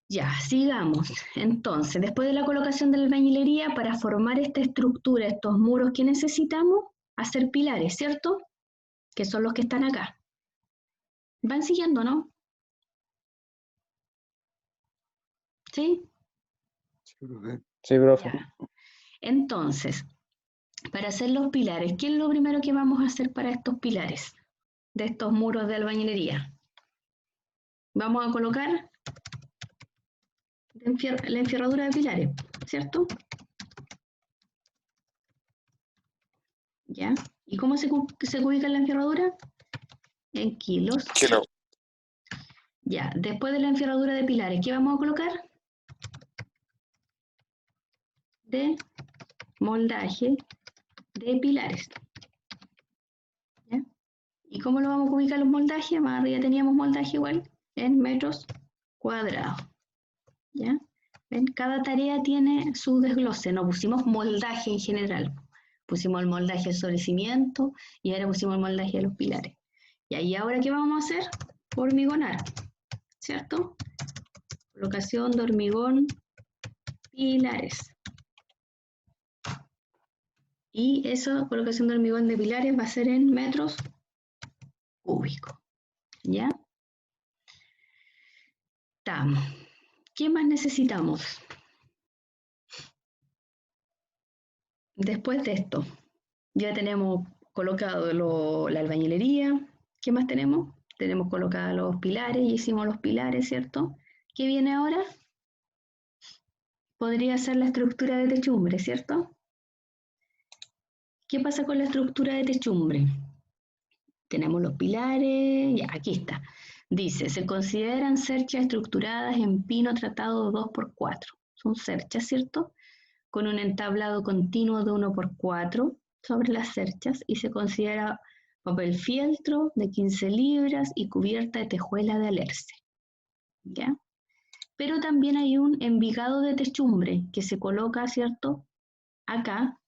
Ya, sigamos. Entonces, después de la colocación de la albañilería, para formar esta estructura, estos muros que necesitamos, hacer pilares, ¿cierto? Que son los que están acá. ¿Van siguiendo, no? ¿Sí? sí, profe. Ya. Entonces, para hacer los pilares, ¿qué es lo primero que vamos a hacer para estos pilares de estos muros de albañilería? Vamos a colocar la enfierradura de pilares, ¿cierto? ¿Ya? ¿Y cómo se ubica la enfierradura? En kilos. Kilo. Ya, después de la enfierradura de pilares, ¿qué vamos a colocar? De moldaje de pilares. ¿Ya? ¿Y cómo lo vamos a ubicar los moldajes? Más arriba teníamos moldaje igual en metros cuadrados. ¿Ya? ¿Ven? Cada tarea tiene su desglose, no pusimos moldaje en general. Pusimos el moldaje del sobre cimiento y ahora pusimos el moldaje de los pilares. Y ahí ahora, ¿qué vamos a hacer? Hormigonar, ¿cierto? Colocación de hormigón, pilares. Y esa colocación de hormigón de pilares va a ser en metros cúbicos. ¿Ya? Estamos. ¿Qué más necesitamos? Después de esto, Ya tenemos colocado la albañilería. ¿Qué más tenemos? Tenemos colocados los pilares, y hicimos los pilares, ¿cierto? ¿Qué viene ahora? Podría ser la estructura de techumbre, ¿cierto? ¿Qué pasa con la estructura de techumbre? Tenemos los pilares, ya, aquí está. Dice, se consideran cerchas estructuradas en pino tratado 2x4. Son cerchas, ¿cierto? Con un entablado continuo de 1x4 sobre las cerchas y se considera papel fieltro de 15 libras y cubierta de tejuela de alerce. ¿Ya? Pero también hay un envigado de techumbre que se coloca, ¿cierto? Acá,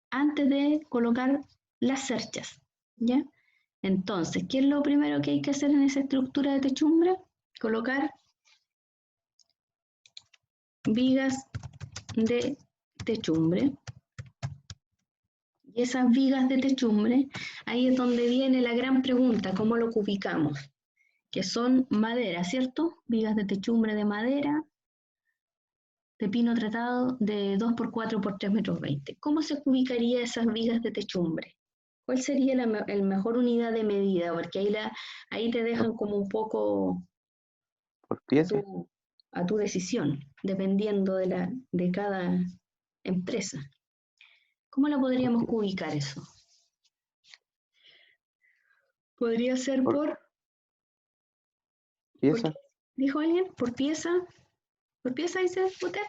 antes de colocar las cerchas. ¿Ya? Entonces, ¿qué es lo primero que hay que hacer en esa estructura de techumbre? Colocar vigas de techumbre. Y esas vigas de techumbre, ahí es donde viene la gran pregunta, ¿cómo lo ubicamos? Que son madera, ¿cierto? Vigas de techumbre de madera, de pino tratado de 2x4 por 3,20 metros. ¿Cómo se ubicaría esas vigas de techumbre? ¿Cuál sería la mejor unidad de medida? Porque ahí te dejan como un poco Por a pieza. tu decisión, dependiendo de cada empresa. ¿Cómo la podríamos ubicar eso? Podría ser por Pieza. ¿dijo alguien? ¿Por pieza? ¿Por pieza dice usted?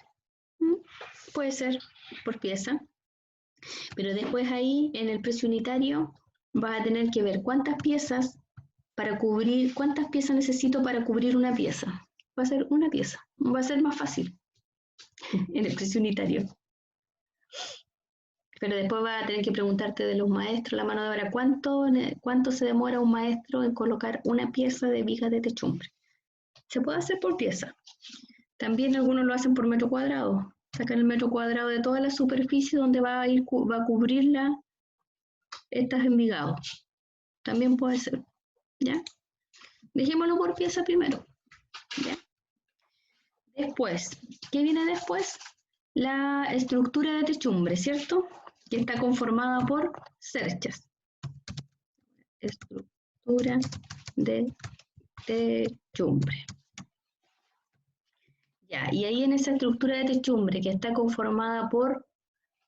Puede ser por pieza. Pero después ahí, en el precio unitario, vas a tener que ver cuántas piezas necesito para cubrir una pieza. Va a ser una pieza. Va a ser más fácil en el precio unitario. Pero después vas a tener que preguntarte de los maestros, la mano de obra, ¿cuánto se demora un maestro en colocar una pieza de vigas de techumbre? Se puede hacer por pieza. También algunos lo hacen por metro cuadrado. Sacan el metro cuadrado de toda la superficie donde va a cubrir estas envigados. También puede ser. ¿Ya? Dejémoslo por pieza primero. ¿Ya? Después, ¿qué viene después? La estructura de techumbre, ¿cierto? Que está conformada por cerchas. Estructura de techumbre. Ya, y ahí en esa estructura de techumbre que está conformada por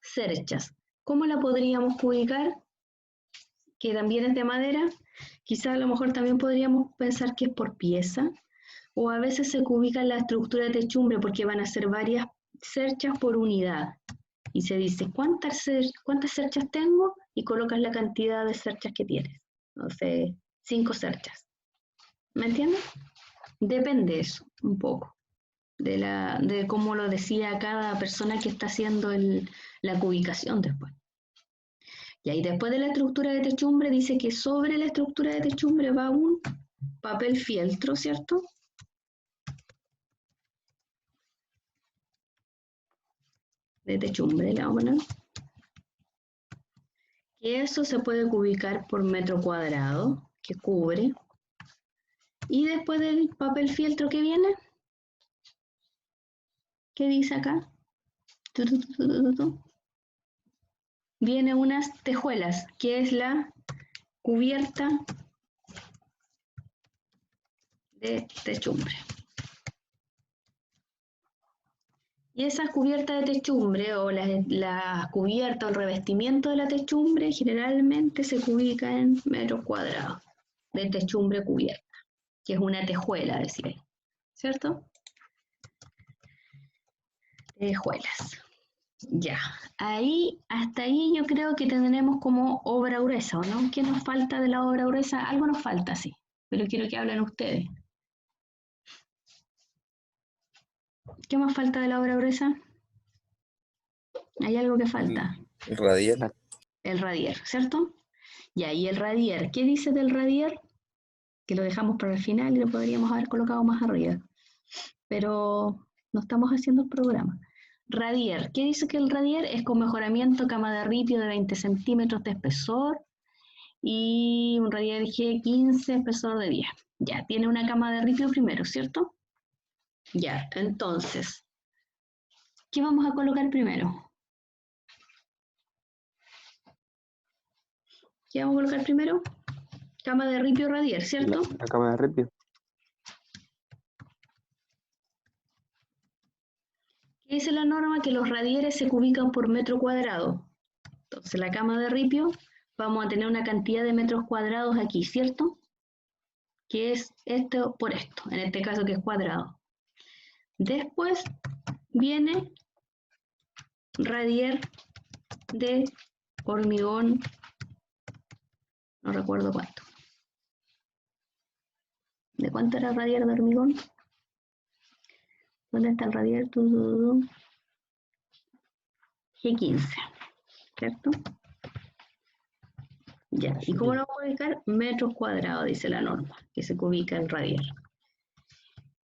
cerchas, ¿cómo la podríamos ubicar? Que también es de madera. Quizá a lo mejor también podríamos pensar que es por pieza, o a veces se ubica en la estructura de techumbre porque van a ser varias cerchas por unidad. Y se dice, ¿cuántas cerchas tengo? Y colocas la cantidad de cerchas que tienes. No sé, 5 cerchas. ¿Me entiendes? Depende eso, un poco, de cómo lo decía cada persona que está haciendo la cubicación después. Y ahí después de la estructura de techumbre dice que sobre la estructura de techumbre va un papel fieltro, ¿cierto? De techumbre, la vamos a poner. Y eso se puede ubicar por metro cuadrado que cubre. Y después del papel fieltro que viene, ¿qué dice acá? Viene unas tejuelas, que es la cubierta de techumbre. Y esa cubierta de techumbre o la cubierta o el revestimiento de la techumbre generalmente se ubica en metros cuadrados de techumbre cubierta, que es una tejuela, decía ahí, ¿cierto? Tejuelas. Ya, hasta ahí yo creo que tendremos como obra gruesa, ¿o no? ¿Qué nos falta de la obra gruesa? Algo nos falta, sí, pero quiero que hablen ustedes. ¿Qué más falta de la obra gruesa? Hay algo que falta. El radial. El radier, ¿cierto? Y ahí el radier. ¿Qué dice del radier? Que lo dejamos para el final y lo podríamos haber colocado más arriba. Pero no estamos haciendo el programa. Radier. ¿Qué dice que el radier? Es con mejoramiento cama de ripio de 20 centímetros de espesor y un radier G15, espesor de 10. Ya, tiene una cama de ripio primero, ¿cierto? Ya, entonces, ¿qué vamos a colocar primero? ¿Qué vamos a colocar primero? Cama de ripio radier, ¿cierto? La cama de ripio. ¿Qué dice la norma? Que los radieres se cubican por metro cuadrado. Entonces, la cama de ripio, vamos a tener una cantidad de metros cuadrados aquí, ¿cierto? Que es esto por esto, en este caso que es cuadrado. Después viene radier de hormigón, no recuerdo cuánto. ¿De cuánto era el radier de hormigón? ¿Dónde está el radier? G15, ¿cierto? Ya, ¿y cómo lo vamos a ubicar? Metros cuadrados, dice la norma, que se ubica el radier.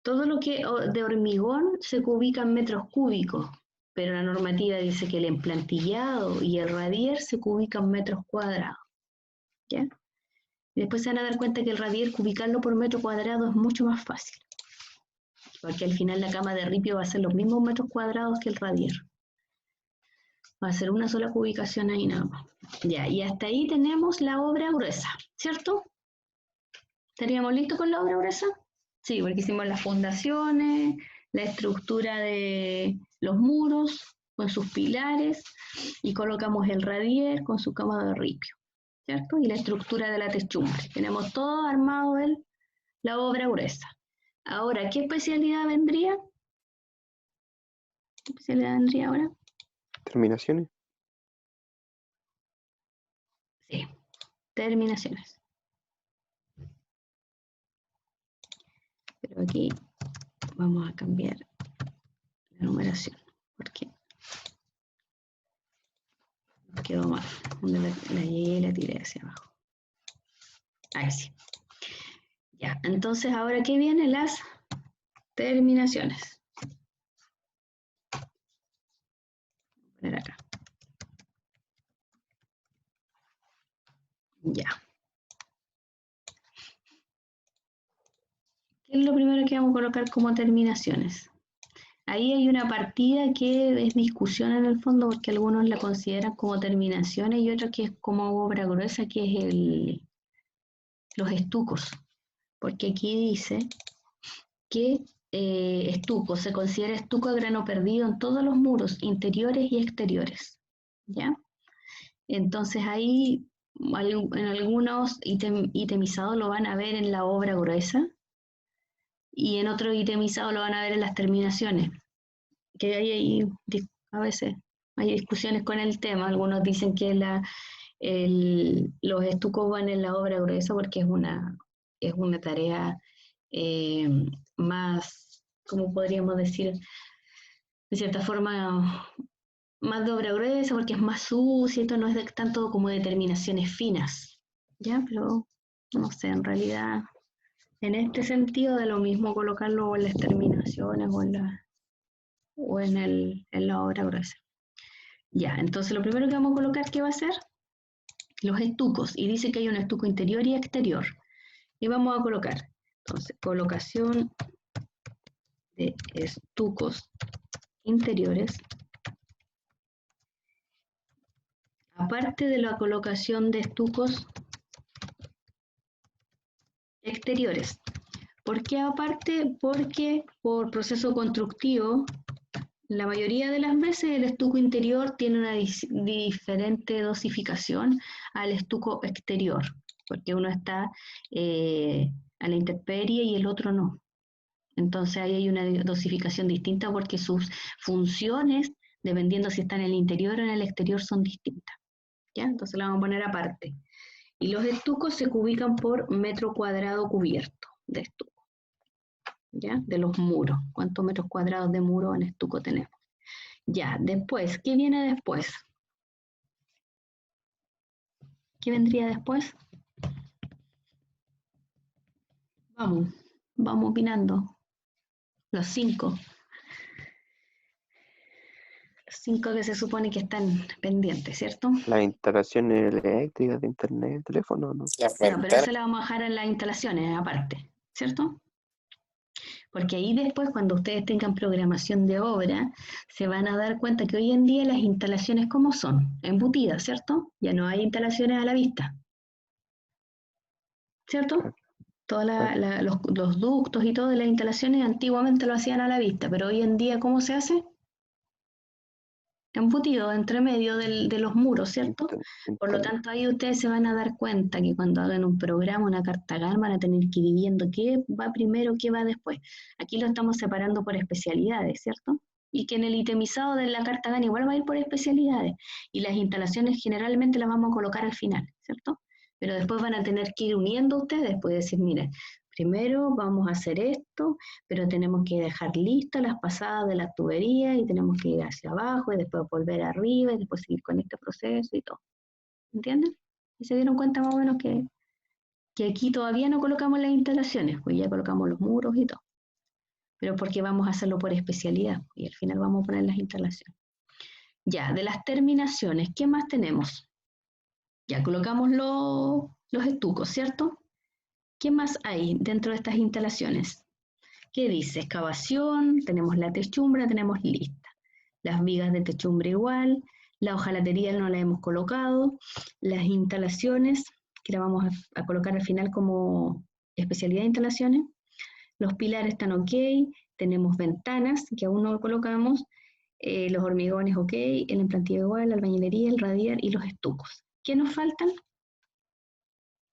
Todo lo que de hormigón se ubica en metros cúbicos, pero la normativa dice que el emplantillado y el radier se ubican en metros cuadrados. ¿Ya? Y después se van a dar cuenta que el radier ubicarlo por metro cuadrado es mucho más fácil, porque al final la cama de ripio va a ser los mismos metros cuadrados que el radier. Va a ser una sola ubicación ahí nada más. Ya, y hasta ahí tenemos la obra gruesa, ¿cierto? ¿Estaríamos listos con la obra gruesa? Sí, porque hicimos las fundaciones, la estructura de los muros con sus pilares y colocamos el radier con su cama de ripio, ¿cierto? Y la estructura de la techumbre. Tenemos todo armado en la obra gruesa. Ahora, ¿qué especialidad vendría? ¿Qué especialidad vendría ahora? Terminaciones. Sí, terminaciones. Pero aquí vamos a cambiar la numeración, porque quedó mal. Donde la llegué y la tiré hacia abajo. Ahí sí. Ya, entonces ahora ¿qué vienen? Las terminaciones. Voy a poner acá. Ya. ¿Qué es lo primero que vamos a colocar como terminaciones? Ahí hay una partida que es discusión en el fondo, porque algunos la consideran como terminaciones y otros que es como obra gruesa, que es los estucos. Porque aquí dice que estuco, se considera estuco a grano perdido en todos los muros interiores y exteriores, ¿ya? Entonces ahí en algunos itemizados lo van a ver en la obra gruesa y en otros itemizados lo van a ver en las terminaciones, que a veces hay discusiones con el tema. Algunos dicen que los estucos van en la obra gruesa porque es una tarea más, ¿cómo podríamos decir? De cierta forma, más de obra gruesa porque es más sucia, esto no es tanto como de terminaciones finas, ¿ya? Pero, no sé, en realidad, en este sentido, da lo mismo colocarlo en las terminaciones o en la obra gruesa. Ya, entonces lo primero que vamos a colocar, ¿qué va a ser? Los estucos, y dice que hay un estuco interior y exterior. Y vamos a colocar, entonces, colocación de estucos interiores, aparte de la colocación de estucos exteriores. ¿Por qué aparte? Porque por proceso constructivo, la mayoría de las veces el estuco interior tiene una diferente dosificación al estuco exterior, porque uno está a la intemperie y el otro no. Entonces ahí hay una dosificación distinta porque sus funciones, dependiendo si están en el interior o en el exterior, son distintas. ¿Ya? Entonces la vamos a poner aparte. Y los estucos se ubican por metro cuadrado cubierto de estuco, ¿ya? De los muros. ¿Cuántos metros cuadrados de muro en estuco tenemos? Ya, después, ¿qué viene después? ¿Qué vendría después? Vamos opinando. Los 5. Los 5 que se supone que están pendientes, ¿cierto? Las instalaciones eléctricas de internet, teléfono, ¿no? Las Bueno, pero ventanas. eso la vamos a dejar en las instalaciones aparte, ¿cierto? Porque ahí después, cuando ustedes tengan programación de obra, se van a dar cuenta que hoy en día las instalaciones, ¿cómo son? Embutidas, ¿cierto? Ya no hay instalaciones a la vista. ¿cierto? Claro. Todos los ductos y todo de las instalaciones antiguamente lo hacían a la vista, pero hoy en día, ¿cómo se hace? Embutido entre medio de los muros, ¿cierto? Por lo Internet. tanto, ahí ustedes se van a dar cuenta que cuando hagan un programa, una carta GAN, van a tener que ir viendo qué va primero, qué va después. Aquí lo estamos separando por especialidades, ¿cierto? Y que en el itemizado de la carta GAN igual va a ir por especialidades. Y las instalaciones generalmente las vamos a colocar al final, ¿cierto? Pero después van a tener que ir uniendo ustedes, puede decir, miren, primero vamos a hacer esto, pero tenemos que dejar listas las pasadas de la tubería y tenemos que ir hacia abajo y después volver arriba y después seguir con este proceso y todo. ¿Entienden? Y se dieron cuenta más o menos que aquí todavía no colocamos las instalaciones, pues ya colocamos los muros y todo. Pero porque vamos a hacerlo por especialidad y al final vamos a poner las instalaciones. Ya, de las terminaciones, ¿qué más tenemos? Ya colocamos los estucos, ¿cierto? ¿Qué más hay dentro de estas instalaciones? ¿Qué dice? Excavación, tenemos la techumbre, tenemos lista. Las vigas de techumbre igual, la hojalatería no la hemos colocado, las instalaciones, que la vamos a colocar al final como especialidad de instalaciones, los pilares están ok, tenemos ventanas, que aún no colocamos, los hormigones ok, el emplantillo igual, la albañilería, el radier y los estucos. ¿Qué nos faltan?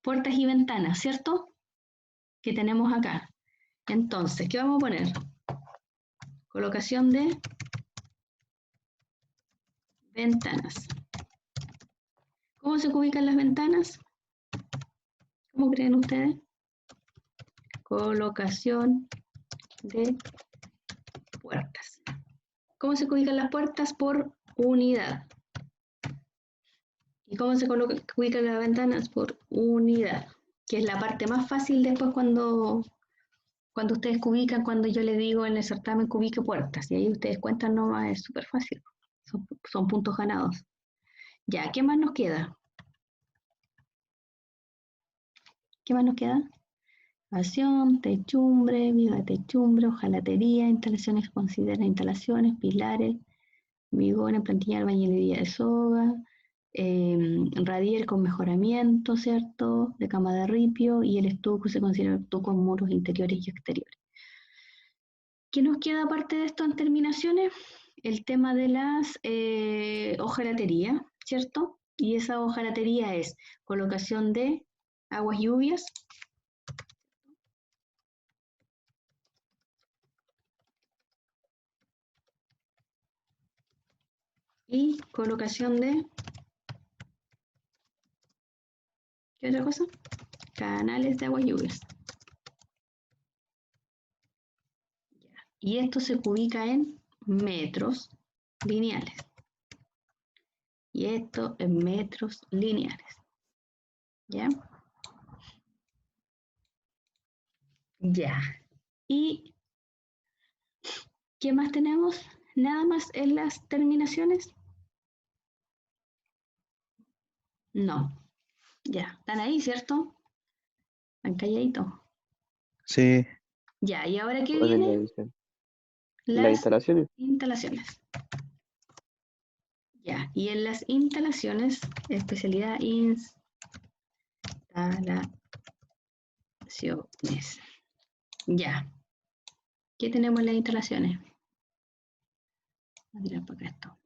Puertas y ventanas, ¿cierto? Que tenemos acá. Entonces, ¿qué vamos a poner? Colocación de ventanas. ¿Cómo se ubican las ventanas? ¿Cómo creen ustedes? Colocación de puertas. ¿Cómo se ubican las puertas? Por unidad. ¿Y cómo se ubican las ventanas? Por unidad, que es la parte más fácil después cuando ustedes cubican, cuando yo les digo en el certamen que ubique puertas. Y ahí ustedes cuentan nomás, es súper fácil. Son puntos ganados. Ya, ¿qué más nos queda? ¿Qué más nos queda? Excavación, techumbre, viga de techumbre, hojalatería, instalaciones, considera instalaciones, pilares, vigones, plantilla, albañilería de soga, radier con mejoramiento, ¿cierto? De cama de ripio y el estuco se considera estuco con muros interiores y exteriores. ¿Qué nos queda aparte de esto en terminaciones? El tema de las hojalatería, ¿cierto? Y esa hojalatería es colocación de aguas lluvias, y colocación de, ¿qué otra cosa? Canales de aguas lluvias. Y esto se ubica en metros lineales. Y esto en metros lineales. ¿Ya? Ya. ¿Y qué más tenemos? ¿Nada más en las terminaciones? No. Ya. ¿Están ahí, cierto? Están calladitos. Sí. Ya. ¿Y ahora qué ¿Cuál es la viene? edición? Las Las instalaciones. instalaciones. Ya. Y en las instalaciones, especialidad instalaciones. Ya. ¿Qué tenemos en las instalaciones? Voy a tirar para acá esto.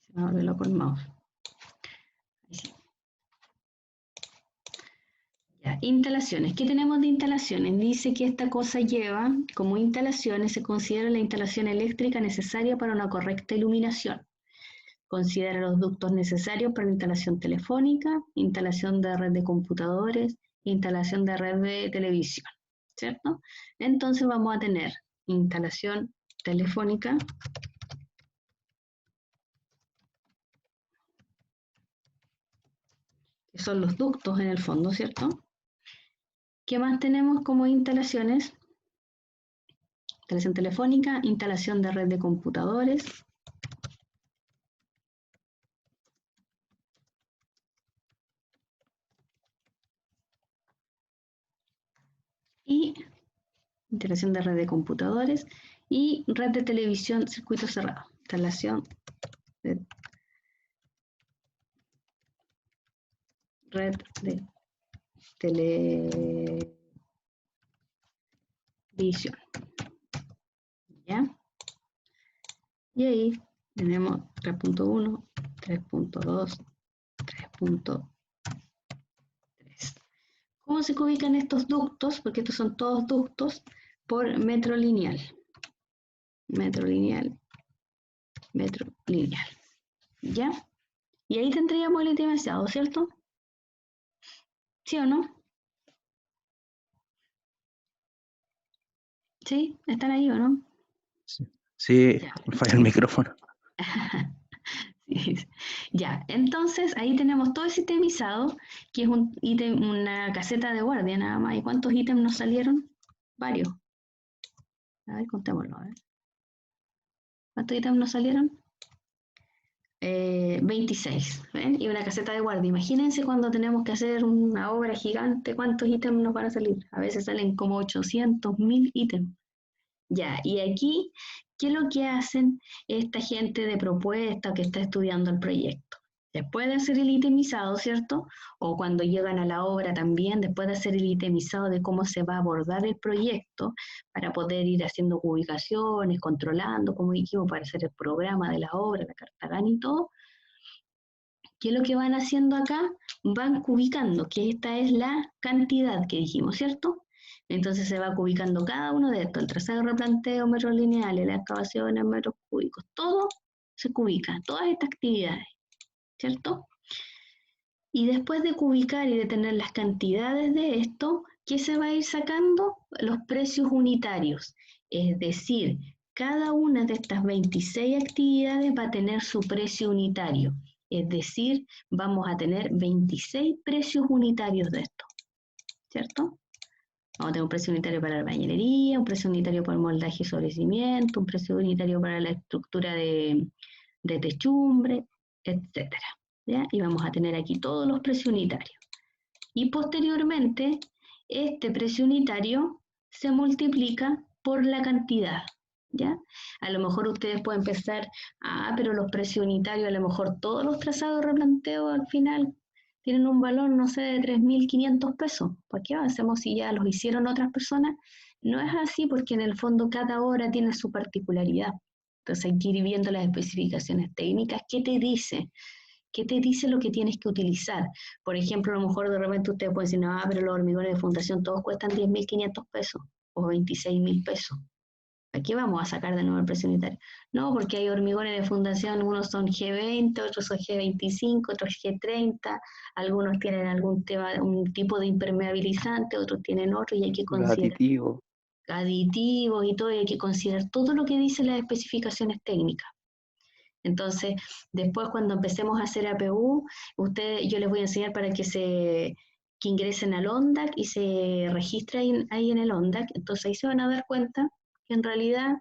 Se me volvió loco el mouse. Ahí sí. Ya, instalaciones. ¿Qué tenemos de instalaciones? Dice que esta cosa lleva como instalaciones, se considera la instalación eléctrica necesaria para una correcta iluminación. Considera los ductos necesarios para la instalación telefónica, instalación de red de computadores, instalación de red de televisión, ¿cierto? Entonces vamos a tener instalación telefónica, que son los ductos en el fondo, ¿cierto? ¿Qué más tenemos como instalaciones? Instalación telefónica, instalación de red de computadores, y instalación de red de computadores Y red de televisión, circuito cerrado. Instalación de red de televisión. ¿Ya? Y ahí tenemos 3.1, 3.2, 3.3. ¿Cómo se ubican estos ductos? Porque estos son todos ductos por metro lineal. Metro lineal. Metro lineal. ¿Ya? Y ahí tendríamos el intermediado, ¿cierto? ¿Sí o no? ¿Sí? ¿Están ahí o no? Sí, Ya. me falla el micrófono. Sí. Ya, entonces ahí tenemos todo el sistemizado, que es un ítem, una caseta de guardia nada más. ¿Y cuántos ítems nos salieron? Varios. A ver, contémoslo. A ver. ¿Cuántos ítems nos salieron? 26. ¿Ven? Y una caseta de guardia. Imagínense cuando tenemos que hacer una obra gigante, ¿cuántos ítems nos van a salir? A veces salen como 800.000 ítems. Ya, y aquí, ¿qué es lo que hacen esta gente de propuesta que está estudiando el proyecto? Después de hacer el itemizado, ¿cierto? O cuando llegan a la obra también, después de hacer el itemizado de cómo se va a abordar el proyecto, para poder ir haciendo ubicaciones, controlando, como dijimos, para hacer el programa de la obra, la carta GAN y todo. ¿Qué es lo que van haciendo acá? Van cubicando, que esta es la cantidad que dijimos, ¿cierto? Entonces se va cubicando cada uno de estos, el trazado, replanteo, metros lineales, la excavación en metros cúbicos, todo se cubica, todas estas actividades, ¿cierto? Y después de cubicar y de tener las cantidades de esto, ¿qué se va a ir sacando? Los precios unitarios. Es decir, cada una de estas 26 actividades va a tener su precio unitario. Es decir, vamos a tener 26 precios unitarios de esto, ¿cierto? Vamos a tener un precio unitario para la bañilería, un precio unitario para el moldaje sobre cimiento, un precio unitario para la estructura de techumbre, etcétera. ¿Ya? Y vamos a tener aquí todos los precios unitarios. Y posteriormente, este precio unitario se multiplica por la cantidad. ¿Ya? A lo mejor ustedes pueden pensar, pero los precios unitarios, a lo mejor todos los trazados de replanteo al final tienen un valor, no sé, de 3.500 pesos. ¿Por qué hacemos si ya los hicieron otras personas? No es así porque en el fondo cada obra tiene su particularidad. Entonces hay que ir viendo las especificaciones técnicas. ¿Qué te dice? ¿Qué te dice lo que tienes que utilizar? Por ejemplo, a lo mejor de repente ustedes pueden decir, no, pero los hormigones de fundación todos cuestan 10.500 pesos o 26.000 pesos. ¿Aquí vamos a sacar de nuevo el precio unitario? No, porque hay hormigones de fundación, unos son G20, otros son G25, otros G30, algunos tienen algún tema, un tipo de impermeabilizante, otros tienen otro y hay que Los considerar aditivos. aditivos y todo, y hay que considerar todo lo que dicen las especificaciones técnicas. Entonces, después cuando empecemos a hacer APU, yo les voy a enseñar para que ingresen al ONDAC y se registren ahí en el ONDAC. Entonces ahí se van a dar cuenta que en realidad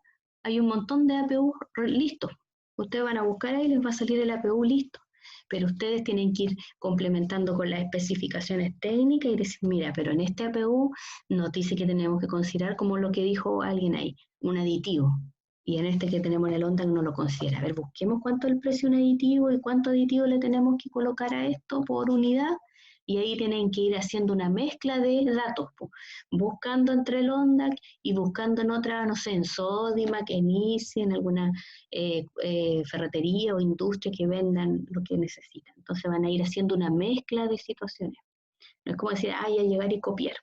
hay un montón de APU listos. Ustedes van a buscar ahí y les va a salir el APU listo. Pero ustedes tienen que ir complementando con las especificaciones técnicas y decir, mira, pero en este APU nos dice que tenemos que considerar, como lo que dijo alguien ahí, un aditivo. Y en este que tenemos en el ONDAC no lo considera. A ver, busquemos cuánto es el precio de un aditivo y cuánto aditivo le tenemos que colocar a esto por unidad. Y ahí tienen que ir haciendo una mezcla de datos, buscando entre el ONDAC y buscando en otra, no sé, en Sodimac, en ICI, en alguna ferretería o industria que vendan lo que necesitan. Entonces van a ir haciendo una mezcla de situaciones. No es como decir, ya llegar y copiar.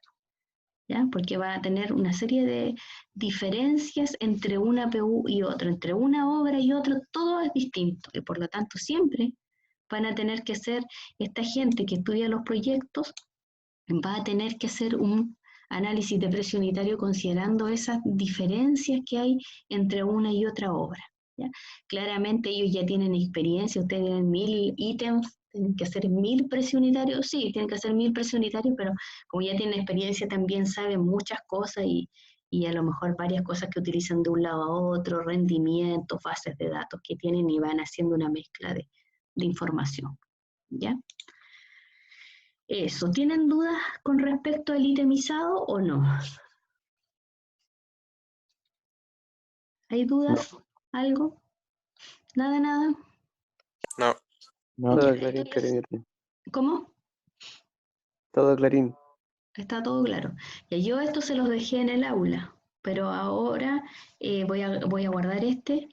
¿Ya? Porque va a tener una serie de diferencias entre una APU y otra, entre una obra y otra, todo es distinto, y por lo tanto siempre van a tener que ser, esta gente que estudia los proyectos, va a tener que hacer un análisis de precio unitario considerando esas diferencias que hay entre una y otra obra. ¿Ya? Claramente ellos ya tienen experiencia, ustedes tienen 1.000 ítems, tienen que hacer 1.000 precios unitarios, sí, tienen que hacer 1.000 precios unitarios, pero como ya tienen experiencia también saben muchas cosas y a lo mejor varias cosas que utilizan de un lado a otro, rendimientos, bases de datos que tienen y van haciendo una mezcla de información. ¿Ya? Eso, ¿tienen dudas con respecto al itemizado o no? ¿Hay dudas? ¿Algo? Nada, nada. No. No, Todo Ya, clarín, entonces, Karinita. ¿cómo? Todo clarín. Está todo claro. Ya, yo esto se los dejé en el aula, pero ahora voy a guardar este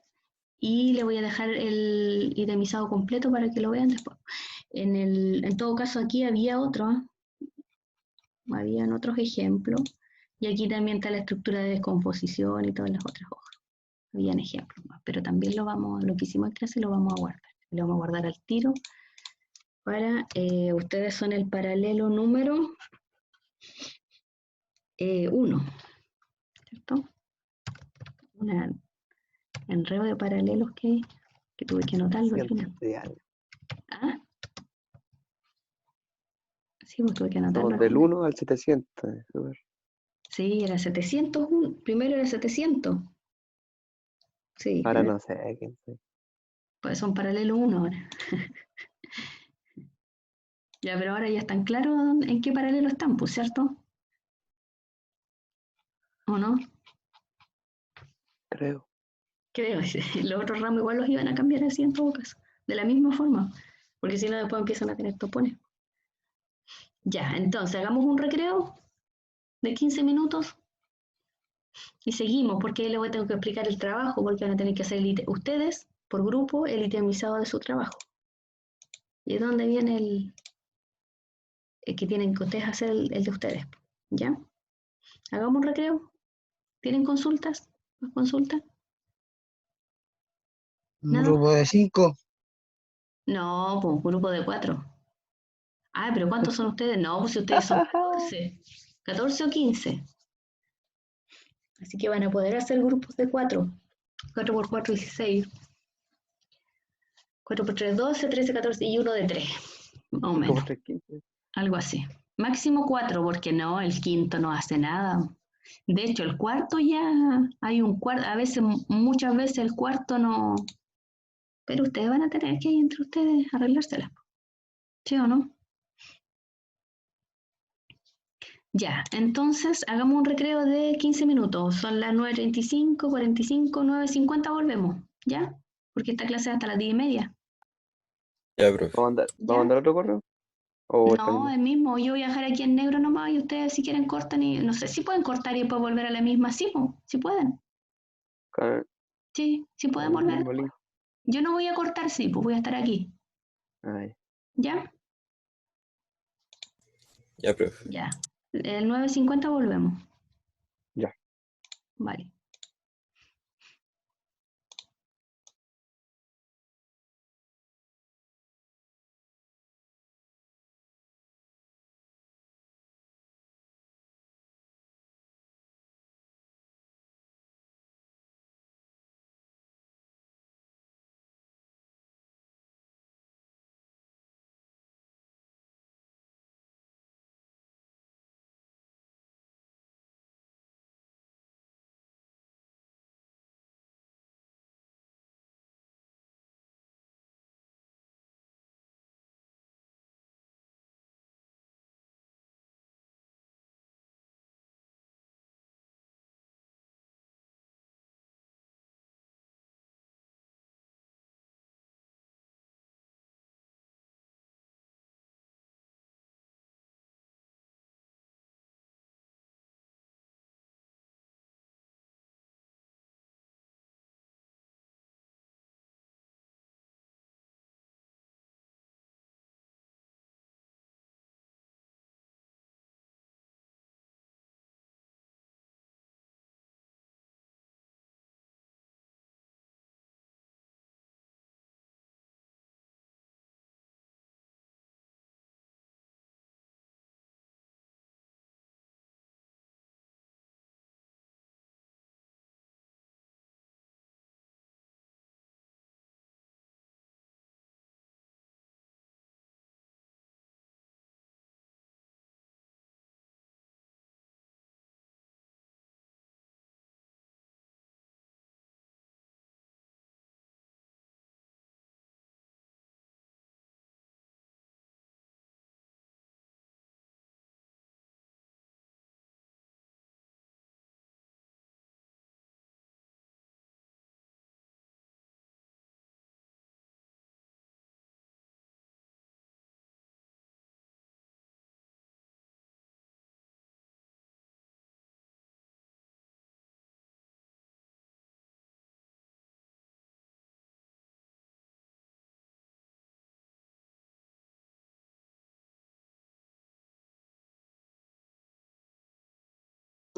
y le voy a dejar el itemizado completo para que lo vean después. En todo caso, aquí había otro, habían otros ejemplos, y aquí también está la estructura de descomposición y todas las otras hojas. Habían ejemplos más, pero también lo que hicimos en clase lo vamos a guardar. Lo vamos a guardar al tiro para, ustedes son el paralelo número 1, ¿cierto? Un enredo de paralelos que tuve que anotarlo al final. Cientos de años. ¿Ah? Sí, pues tuve que anotarlo Somos al del final. 1 al 700. Súper. Sí, era 701, primero era 700. Sí, Ahora no sé quién soy. pues son paralelo 1 ahora. Ya, pero ahora ya están claros en qué paralelo están, pues, ¿cierto? ¿O no? Creo. Creo, los otros ramos igual los iban a cambiar así en todo caso, de la misma forma, porque si no después empiezan a tener topones. Ya, entonces hagamos un recreo de 15 minutos y seguimos, porque luego tengo que explicar el trabajo, porque van a tener que hacer ustedes, por grupo, el itemizado de su trabajo. ¿Y de dónde viene el que tienen que ustedes hacer el de ustedes? ¿Ya? Hagamos un recreo. ¿Tienen consultas? ¿Más consultas? Un ¿Nada? grupo de 5. No, pues un grupo de 4. Ah, pero ¿cuántos son ustedes? No, pues si ustedes son 14. 14 o 15. Así que van a poder hacer grupos de 4. 4 por 4, 16. 4 por 3, 12, 13, 14 y uno de 3. Más o 5 por menos. 3, 15. Algo así. Máximo 4, porque no, el quinto no hace nada. De hecho, el cuarto ya hay un cuarto. A veces, muchas veces el cuarto no. Pero ustedes van a tener que ir entre ustedes arreglárselas. ¿Sí o no? Ya, entonces hagamos un recreo de 15 minutos. Son las 9:35, 45, 9:50 volvemos. ¿Ya? Porque esta clase es hasta las 10:30. Ya, profe. ¿Vamos a ¿Ya? mandar otro correo? ¿O está el No, mismo? el mismo. Yo voy a dejar aquí en negro nomás y ustedes si quieren cortan y no sé si pueden cortar y después volver a la misma. Sí, po, si pueden. Con, Sí, sí con pueden el volver mismo después. link. Yo no voy a cortar, sí, pues voy a estar aquí. Ay, ¿Ya? Ya, profe. Ya. El 9:50 volvemos. ya. Vale.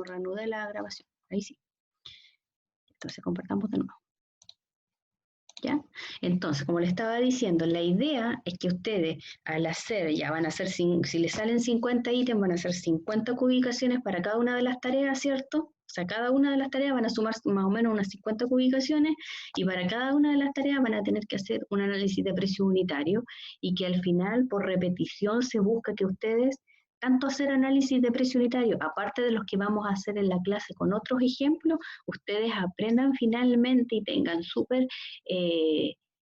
reanude la grabación. Ahí sí. Entonces compartamos de nuevo. ¿Ya? Entonces, como le estaba diciendo, la idea es que ustedes al hacer, ya van a hacer, si les salen 50 ítems, van a hacer 50 cubicaciones para cada una de las tareas, ¿cierto? O sea, cada una de las tareas van a sumar más o menos unas 50 cubicaciones y para cada una de las tareas van a tener que hacer un análisis de precio unitario y que al final, por repetición, se busca que ustedes tanto hacer análisis de precio unitario, aparte de los que vamos a hacer en la clase con otros ejemplos, ustedes aprendan finalmente y tengan súper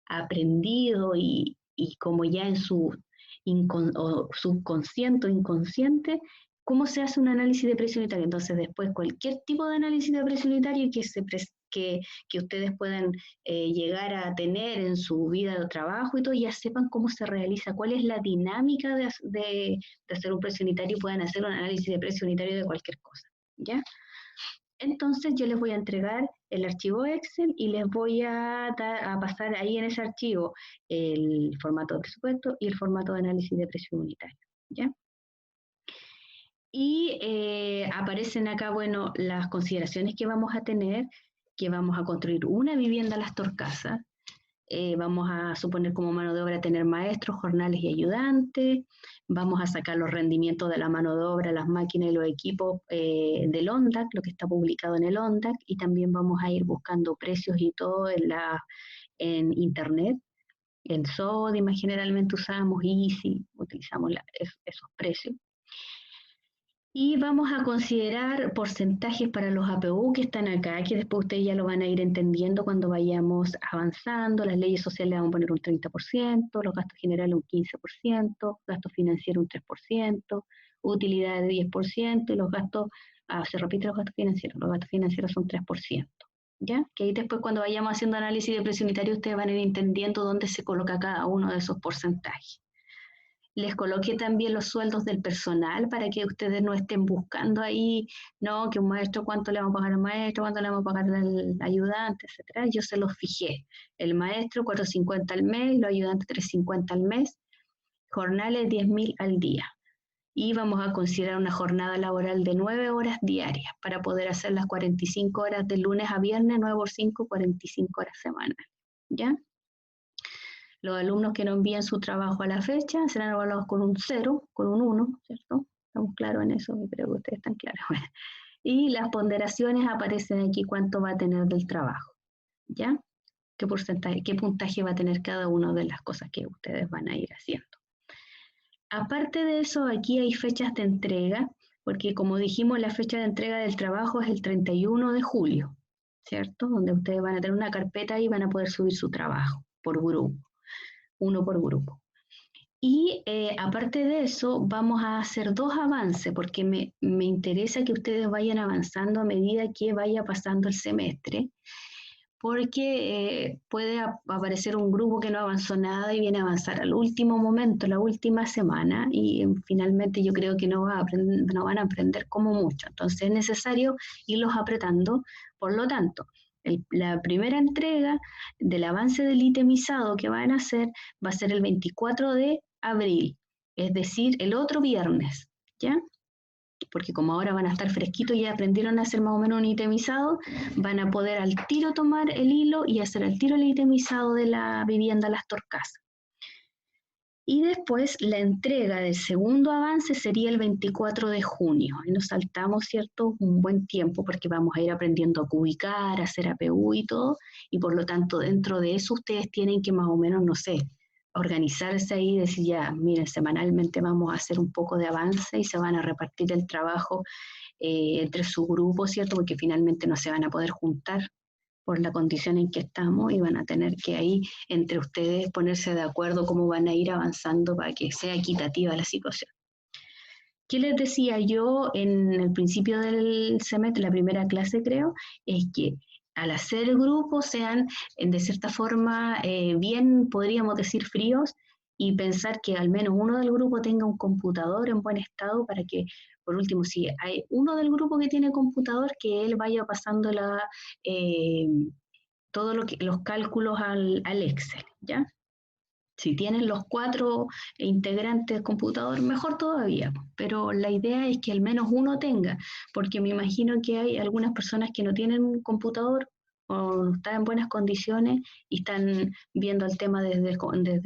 aprendido y como ya en su subconsciente o inconsciente, cómo se hace un análisis de precio unitario. Entonces después cualquier tipo de análisis de precio unitario que ustedes puedan llegar a tener en su vida de trabajo y todo, ya sepan cómo se realiza, cuál es la dinámica de hacer un precio unitario y puedan hacer un análisis de precio unitario de cualquier cosa, ¿ya? Entonces yo les voy a entregar el archivo Excel y les voy a pasar ahí en ese archivo el formato de presupuesto y el formato de análisis de precio unitario, ¿ya? Y aparecen acá, bueno, las consideraciones que vamos a tener, que vamos a construir una vivienda Las Torcasas, vamos a suponer como mano de obra tener maestros, jornales y ayudantes, vamos a sacar los rendimientos de la mano de obra, las máquinas y los equipos del ONDAC, lo que está publicado en el ONDAC, y también vamos a ir buscando precios y todo en internet. En Sodima generalmente usamos Easy, utilizamos esos precios. Y vamos a considerar porcentajes para los APU que están acá, que después ustedes ya lo van a ir entendiendo cuando vayamos avanzando. Las leyes sociales le vamos a poner un 30%, los gastos generales un 15%, gastos financieros un 3%, utilidades 10% y los gastos, se repiten los gastos financieros son 3%. ¿Ya? Que ahí después cuando vayamos haciendo análisis de precio unitario ustedes van a ir entendiendo dónde se coloca cada uno de esos porcentajes. Les coloqué también los sueldos del personal para que ustedes no estén buscando ahí, no, que un maestro, cuánto le vamos a pagar al maestro, cuánto le vamos a pagar al ayudante, etcétera. Yo se los fijé. El maestro 450 al mes, los ayudantes 350 al mes, jornales 10.000 al día. Y vamos a considerar una jornada laboral de 9 horas diarias para poder hacer las 45 horas de lunes a viernes, 9 por 5, 45 horas semanales. ¿Ya? Los alumnos que no envían su trabajo a la fecha serán evaluados con un 0, con un 1, ¿cierto? Estamos claros en eso, creo que ustedes están claros. Y las ponderaciones aparecen aquí cuánto va a tener del trabajo, ¿ya? ¿Qué porcentaje, qué puntaje va a tener cada una de las cosas que ustedes van a ir haciendo? Aparte de eso, aquí hay fechas de entrega, porque como dijimos, la fecha de entrega del trabajo es el 31 de julio, ¿cierto? Donde ustedes van a tener una carpeta y van a poder subir su trabajo por grupo. Uno por grupo. Y aparte de eso, vamos a hacer 2 avances, porque me interesa que ustedes vayan avanzando a medida que vaya pasando el semestre, porque puede aparecer un grupo que no avanzó nada y viene a avanzar al último momento, la última semana, y finalmente yo creo que no van a aprender como mucho. Entonces es necesario irlos apretando. Por lo tanto, la primera entrega del avance del itemizado que van a hacer va a ser el 24 de abril, es decir, el otro viernes, ¿ya? Porque como ahora van a estar fresquitos y ya aprendieron a hacer más o menos un itemizado, van a poder al tiro tomar el hilo y hacer al tiro el itemizado de la vivienda Las Torcasas. Y después la entrega del segundo avance sería el 24 de junio. Y nos saltamos, ¿cierto?, un buen tiempo porque vamos a ir aprendiendo a cubicar, a hacer APU y todo. Y por lo tanto, dentro de eso ustedes tienen que más o menos, no sé, organizarse ahí y decir ya, miren, semanalmente vamos a hacer un poco de avance y se van a repartir el trabajo entre su grupo, ¿cierto? Porque finalmente no se van a poder juntar por la condición en que estamos y van a tener que ahí entre ustedes ponerse de acuerdo cómo van a ir avanzando para que sea equitativa la situación. ¿Qué les decía yo en el principio del semestre, la primera clase creo? Es que al hacer grupos sean de cierta forma bien, podríamos decir, fríos y pensar que al menos uno del grupo tenga un computador en buen estado para que, por último, si hay uno del grupo que tiene computador, que él vaya pasando todos los cálculos al Excel, ¿ya? Si tienen los 4 integrantes del computador, mejor todavía, pero la idea es que al menos uno tenga, porque me imagino que hay algunas personas que no tienen un computador o no están en buenas condiciones y están viendo el tema desde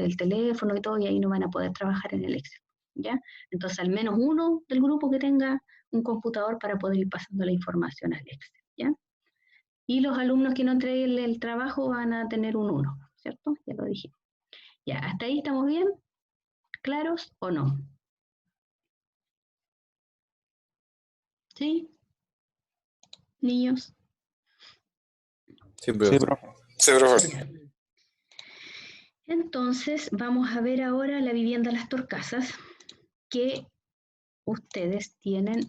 el teléfono y todo, y ahí no van a poder trabajar en el Excel, ¿ya? Entonces, al menos uno del grupo que tenga un computador para poder ir pasando la información al Excel, ¿ya? Y los alumnos que no entreguen el trabajo van a tener un 1, ¿cierto? Ya lo dijimos. Ya, ¿hasta ahí estamos bien? ¿Claros o no? ¿Sí? ¿Niños? Sí, Sí, profe. profe. Sí, profe. Ya. Entonces, vamos a ver ahora la vivienda Las Torcasas que ustedes tienen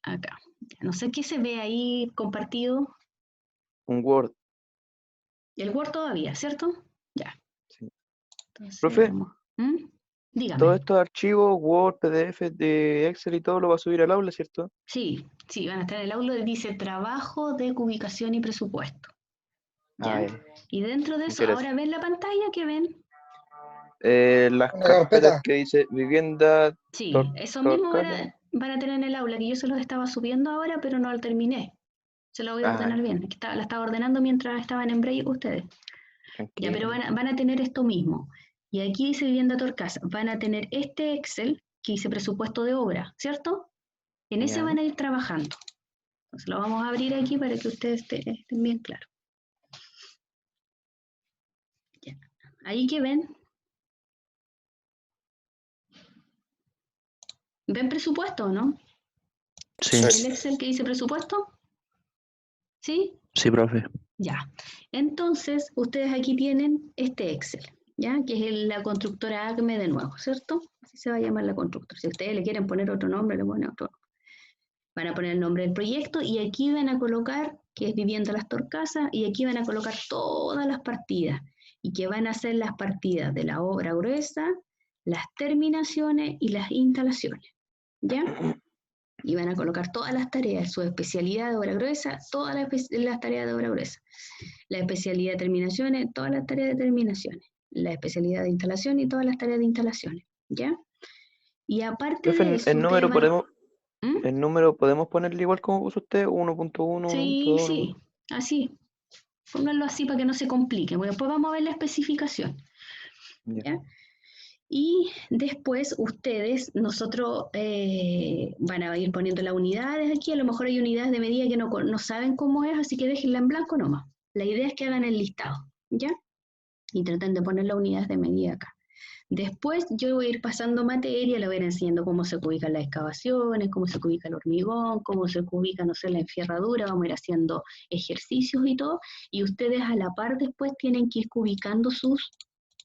acá. No sé qué se ve ahí compartido. Un Word. El Word todavía, ¿cierto? Ya. Sí. Entonces, Profe, vamos. ¿Mm? todos Dígame. estos archivos, Word, PDF de Excel y todo lo va a subir al aula, ¿cierto? Sí, sí, van a estar en el aula, dice trabajo de ubicación y presupuesto. ¿Ya? Ah, ya. Y dentro de Me eso, interesa. ahora ven la pantalla que ven. Las Una carpetas carpeta. que dice vivienda, Sí, eso mismo Torcana. van a tener en el aula, que yo se los estaba subiendo ahora, pero no lo terminé. Se lo voy a Ah, ordenar bien. Aquí la estaba ordenando mientras estaban en break ustedes. Ya, pero tranquilo. van a tener esto mismo. Y aquí dice vivienda Torcasa. Van a tener este Excel que dice presupuesto de obra, ¿cierto? En ese Ya. van a ir trabajando. Entonces lo vamos a abrir aquí para que ustedes estén bien claros. Ya. Ahí que ven. ¿Ven presupuesto o no? Sí, ¿El Excel que dice presupuesto? ¿Sí? sí, profe. Ya. Entonces, ustedes aquí tienen este Excel, ¿ya? Que es la constructora ACME de nuevo, ¿cierto? Así se va a llamar la constructora. Si ustedes le quieren poner otro nombre, le ponen otro. Van a poner el nombre del proyecto y aquí van a colocar, que es Vivienda Las Torcasas, y aquí van a colocar todas las partidas. Y que van a ser las partidas de la obra gruesa, las terminaciones y las instalaciones, ¿ya? Y van a colocar todas las tareas, su especialidad de obra gruesa, todas las tareas de obra gruesa. La especialidad de terminaciones, todas las tareas de terminaciones. La especialidad de instalación y todas las tareas de instalaciones, ¿ya? Y aparte Profe, de eso, ustedes van a... ¿Mm? el número podemos ponerle igual como puso usted, 1.1, Sí, 1.2, sí, así. Pónganlo así para que no se complique, porque después vamos a ver la especificación, Ya. ¿ya? Y después ustedes, nosotros van a ir poniendo las unidades aquí, a lo mejor hay unidades de medida que no saben cómo es, así que déjenla en blanco nomás. La idea es que hagan el listado, ¿ya? Y traten de poner las unidades de medida acá. Después yo voy a ir pasando materia, le voy a ir enseñando cómo se ubican las excavaciones, cómo se ubica el hormigón, cómo se ubica, no sé, la enferradura, vamos a ir haciendo ejercicios y todo, y ustedes a la par después tienen que ir ubicando sus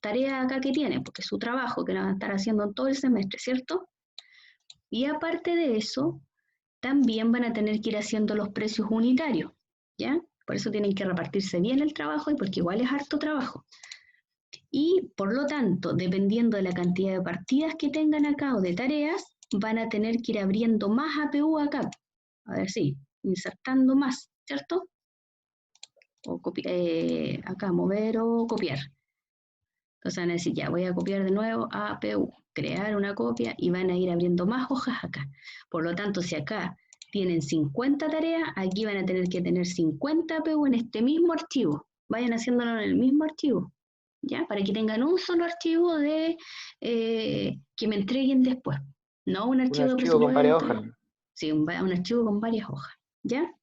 tareas acá que tienen, porque es su trabajo que lo van a estar haciendo todo el semestre, ¿cierto? Y aparte de eso, también van a tener que ir haciendo los precios unitarios, ¿ya? Por eso tienen que repartirse bien el trabajo y porque igual es harto trabajo. Y por lo tanto, dependiendo de la cantidad de partidas que tengan acá o de tareas, van a tener que ir abriendo más APU acá. A ver, sí, insertando más, ¿cierto? O acá, mover o copiar. Entonces van a decir, ya voy a copiar de nuevo APU, crear una copia y van a ir abriendo más hojas acá. Por lo tanto, si acá tienen 50 tareas, aquí van a tener que tener 50 APU en este mismo archivo. Vayan haciéndolo en el mismo archivo, ¿ya? Para que tengan un solo archivo que me entreguen después. No un Un archivo de archivo con varias presupuesto. hojas. Sí, un archivo con varias hojas, ¿ya?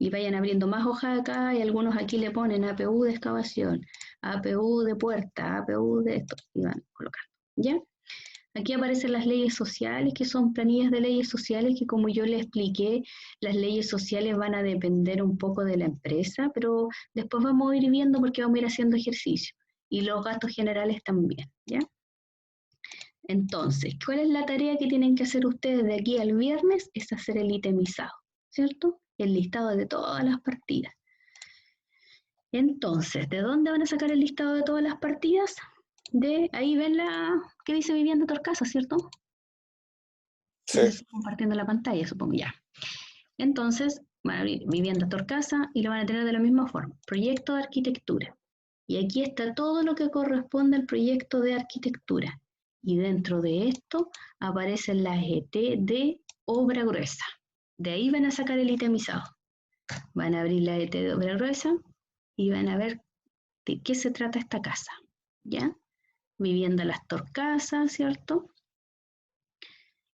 Y vayan abriendo más hojas acá y algunos aquí le ponen APU de excavación, APU de puerta, APU de esto, y van colocando, ¿ya? Aquí aparecen las leyes sociales, que son planillas de leyes sociales, que como yo les expliqué, las leyes sociales van a depender un poco de la empresa, pero después vamos a ir viendo porque vamos a ir haciendo ejercicio. Y los gastos generales también, ¿ya? Entonces, ¿cuál es la tarea que tienen que hacer ustedes de aquí al viernes? Es hacer el itemizado, ¿cierto? El listado de todas las partidas. Entonces, ¿de dónde van a sacar el listado de todas las partidas? De ahí ven la que dice Vivienda Torcasa, ¿cierto? Sí. Les estoy compartiendo la pantalla, supongo, ya. Entonces, van a abrir Vivienda Torcasa y lo van a tener de la misma forma. Proyecto de arquitectura. Y aquí está todo lo que corresponde al proyecto de arquitectura. Y dentro de esto aparecen las ET de obra gruesa. De ahí van a sacar el itemizado. Van a abrir la ET de obra gruesa y van a ver de qué se trata esta casa. ¿Ya? Vivienda Las Torcasas, ¿cierto?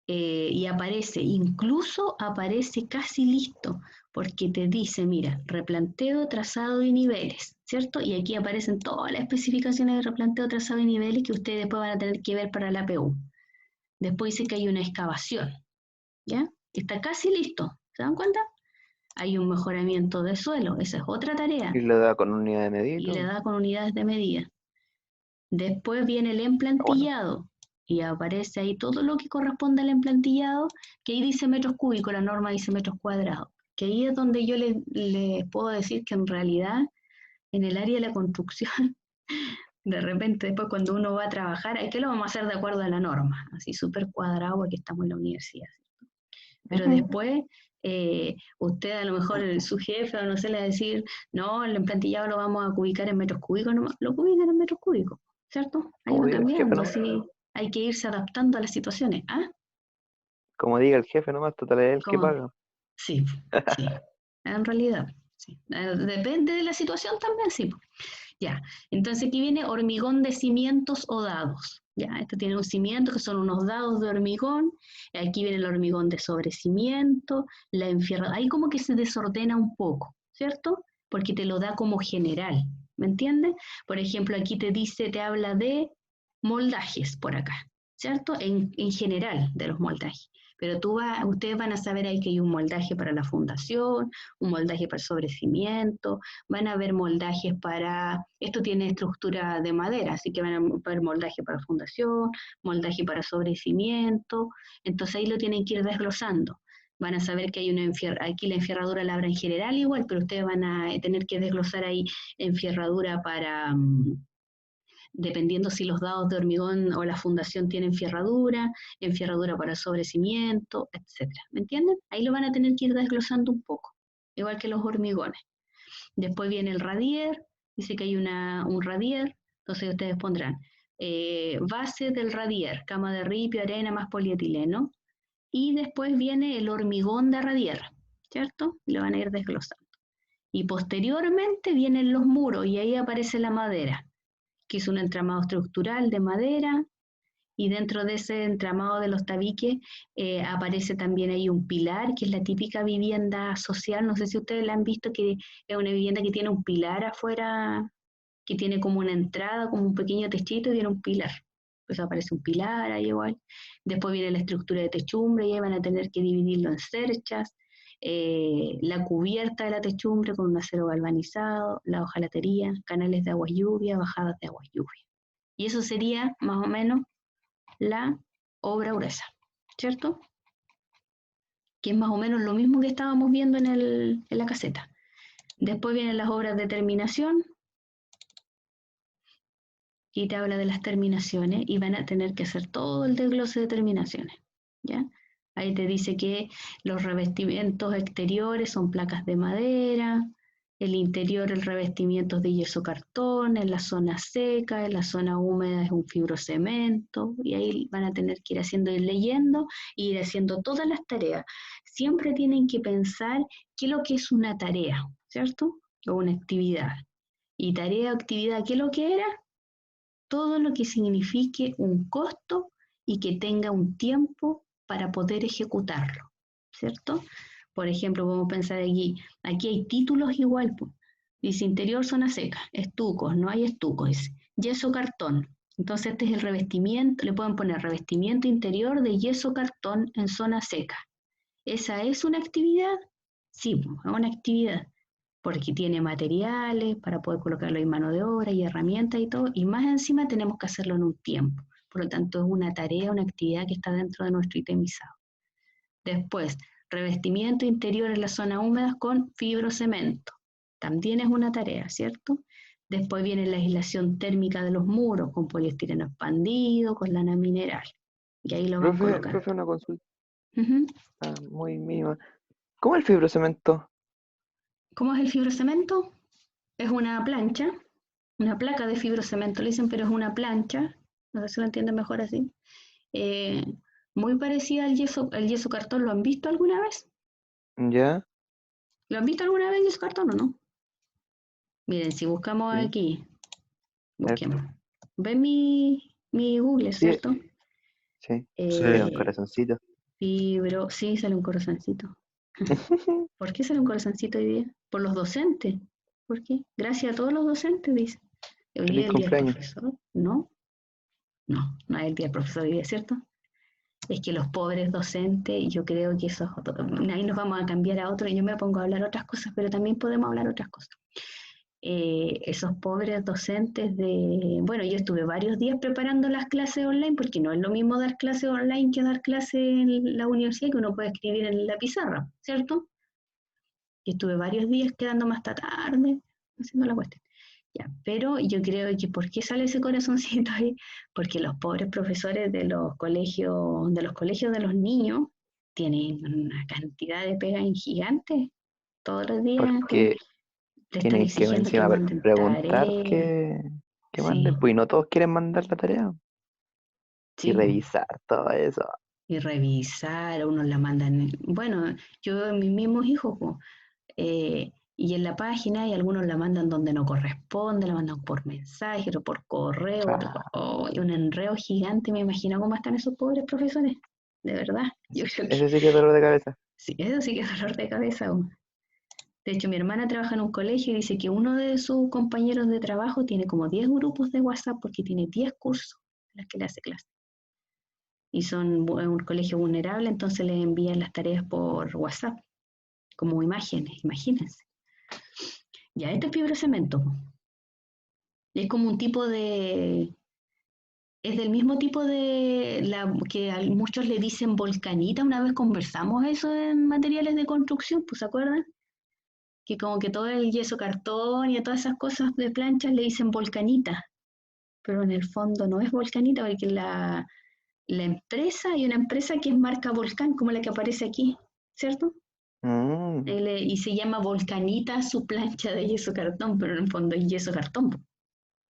Y incluso aparece casi listo, porque te dice, mira, replanteo, trazado y niveles, ¿cierto? Y aquí aparecen todas las especificaciones de replanteo, trazado y niveles que ustedes después van a tener que ver para la PU. Después dice que hay una excavación, ¿ya? Está casi listo, ¿se dan cuenta? Hay un mejoramiento de suelo, esa es otra tarea, Y le da con unidad de medida y y le todo. da con unidades de medida. Después viene el emplantillado, y aparece ahí todo lo que corresponde al emplantillado, que ahí dice metros cúbicos, la norma dice metros cuadrados, que ahí es donde yo les puedo decir que en realidad en el área de la construcción, de repente después cuando uno va a trabajar, ¿qué lo vamos a hacer de acuerdo a la norma? Así súper cuadrado porque estamos en la universidad. Pero después usted a lo mejor su jefe o no sé le va a decir, no, el emplantillado lo vamos a ubicar en metros cúbicos, no, lo ubican en metros cúbicos, ¿cierto? Ahí Como va diga el jefe cambiando, nomás. así hay que irse adaptando a las situaciones. ¿Ah? Como diga el jefe nomás, total es el que ¿Cómo? paga. Sí, sí, en realidad. Sí. Depende de la situación también, sí. Ya, entonces aquí viene hormigón de cimientos o dados. Ya, esto tiene un cimiento que son unos dados de hormigón. Aquí viene el hormigón de sobrecimiento, la enfierradura. Ahí como que se desordena un poco, ¿cierto? Porque te lo da como general, ¿me entiendes? Por ejemplo, aquí te dice, te habla de moldajes por acá, ¿cierto? En general de los moldajes. Pero ustedes van a saber ahí que hay un moldaje para la fundación, un moldaje para el sobrecimiento, van a ver moldajes esto tiene estructura de madera, así que van a ver moldaje para fundación, moldaje para sobrecimiento, entonces ahí lo tienen que ir desglosando. Van a saber que hay aquí la enfierradura la habrá en general igual, pero ustedes van a tener que desglosar ahí enfierradura para, dependiendo si los dados de hormigón o la fundación tienen enfierradura para sobrecimiento, etc. ¿Me entienden? Ahí lo van a tener que ir desglosando un poco, igual que los hormigones. Después viene el radier, dice que hay un radier, entonces ustedes pondrán base del radier, cama de ripio, arena más polietileno, y después viene el hormigón de radier, ¿cierto? Y lo van a ir desglosando. Y posteriormente vienen los muros y ahí aparece la madera, que es un entramado estructural de madera, y dentro de ese entramado de los tabiques aparece también ahí un pilar, que es la típica vivienda social, no sé si ustedes la han visto, que es una vivienda que tiene un pilar afuera, que tiene como una entrada, como un pequeño techito y tiene un pilar. Pues aparece un pilar ahí igual. Después viene la estructura de techumbre y ahí van a tener que dividirlo en cerchas. La cubierta de la techumbre con un acero galvanizado, la hojalatería, canales de agua lluvia, bajadas de agua lluvia. Y eso sería más o menos la obra gruesa, ¿cierto? Que es más o menos lo mismo que estábamos viendo en la caseta. Después vienen las obras de terminación y te habla de las terminaciones y van a tener que hacer todo el desglose de terminaciones, ¿ya? Ahí te dice que los revestimientos exteriores son placas de madera, el interior el revestimiento es de yeso cartón, en la zona seca, en la zona húmeda es un fibrocemento, y ahí van a tener que ir haciendo, ir leyendo e ir haciendo todas las tareas. Siempre tienen que pensar qué es lo que es una tarea, ¿cierto? O una actividad. Y tarea o actividad, ¿qué es lo que era? Todo lo que signifique un costo y que tenga un tiempo para poder ejecutarlo, ¿cierto? Por ejemplo, vamos a pensar aquí hay títulos igual, pues. Dice interior zona seca, estucos, no hay estucos, dice yeso cartón. Entonces este es el revestimiento, le pueden poner revestimiento interior de yeso cartón en zona seca. ¿Esa es una actividad? Sí, es una actividad porque tiene materiales para poder colocarlo en mano de obra y herramientas y todo, y más encima tenemos que hacerlo en un tiempo. Por lo tanto, es una tarea, una actividad que está dentro de nuestro itemizado. Después, revestimiento interior en la zona húmeda con fibrocemento. También es una tarea, ¿cierto? Después viene la aislación térmica de los muros con poliestireno expandido, con lana mineral. Y ahí lo van colocando. Profe, una consulta Uh-huh. muy mínima. ¿Cómo el fibrocemento? ¿Cómo es el fibrocemento? Es una plancha una placa de fibrocemento, le dicen, pero es una plancha, no sé si lo entienden mejor así, eh, muy parecida al yeso cartón. ¿Lo han visto alguna vez? ¿Ya? ¿Lo han visto alguna vez el yeso cartón o no? Miren, si buscamos Sí. aquí, ¿Cierto? busquemos. ¿Ven mi Google, Sí, cierto? sí. Sí. Tiene un corazoncito. Sí, sale un corazoncito. ¿Por qué sale un corazoncito hoy día? Por los docentes. ¿Por qué? Gracias a todos los docentes, dice. Hoy día Feliz es el día del cumpleaños. profesor. No, no es el día del profesor hoy día, ¿cierto? Es que los pobres docentes, yo creo que eso, ahí nos vamos a cambiar a otro, yo me pongo a hablar otras cosas, pero también podemos hablar otras cosas. Esos pobres docentes bueno, yo estuve varios días preparando las clases online, porque no es lo mismo dar clases online que dar clases en la universidad, que uno puede escribir en la pizarra, ¿cierto? Y estuve varios días quedándome hasta tarde haciendo la cuestión. Ya, pero yo creo que ¿por qué sale ese corazoncito ahí? Porque los pobres profesores de los colegios de los niños tienen una cantidad de pegas gigantes. Todos los días Porque te están tienen que exigiendo que encima manden preguntar tareas. que Sí, manden, pues y no todos quieren mandar la tarea. Y sí, po. revisar todo eso. Y revisar, unos la mandan. Bueno, yo mis mismos hijos, po, y en la página hay algunos la mandan donde no corresponde, la mandan por mensaje, otro por correo, otro Ah, y un enreo gigante. Me imagino cómo están esos pobres profesores, de verdad. Yo creo que ese sí que es dolor de cabeza. sí, eso sí que es dolor de cabeza. De hecho, mi hermana trabaja en un colegio y dice que uno de sus compañeros de trabajo tiene como 10 grupos de WhatsApp porque tiene 10 cursos en los que le hace clase. Y son un colegio vulnerable, entonces les envían las tareas por WhatsApp, como imágenes, imagínense. Ya, este es fibrocemento. Es como un tipo es del mismo tipo de la que a muchos le dicen volcanita. Una vez conversamos eso en materiales de construcción, pues ¿se acuerdan? Que como que todo el yeso cartón y a todas esas cosas de planchas le dicen volcanita, pero en el fondo no es volcanita porque la empresa, hay una empresa que es marca Volcán, como la que aparece aquí, ¿cierto? Mm, Y se llama Volcanita su plancha de yeso cartón, pero en el fondo es yeso cartón,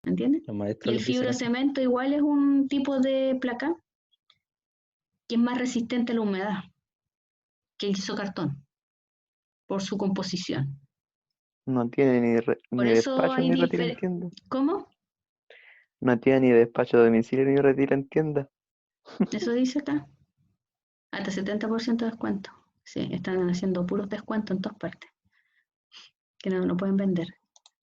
¿me entiendes? Los Y maestros el les dicen eso. fibrocemento igual es un tipo de placa que es más resistente a la humedad que el yeso cartón por su composición. no tiene Por ni eso despacho hay ni retiro en diferentes. tienda. ¿Cómo? No tiene ni despacho a domicilio ni retiro en tienda. Eso dice acá. Hasta 70% de descuento. Sí, están haciendo puros descuentos en todas partes, que no pueden vender.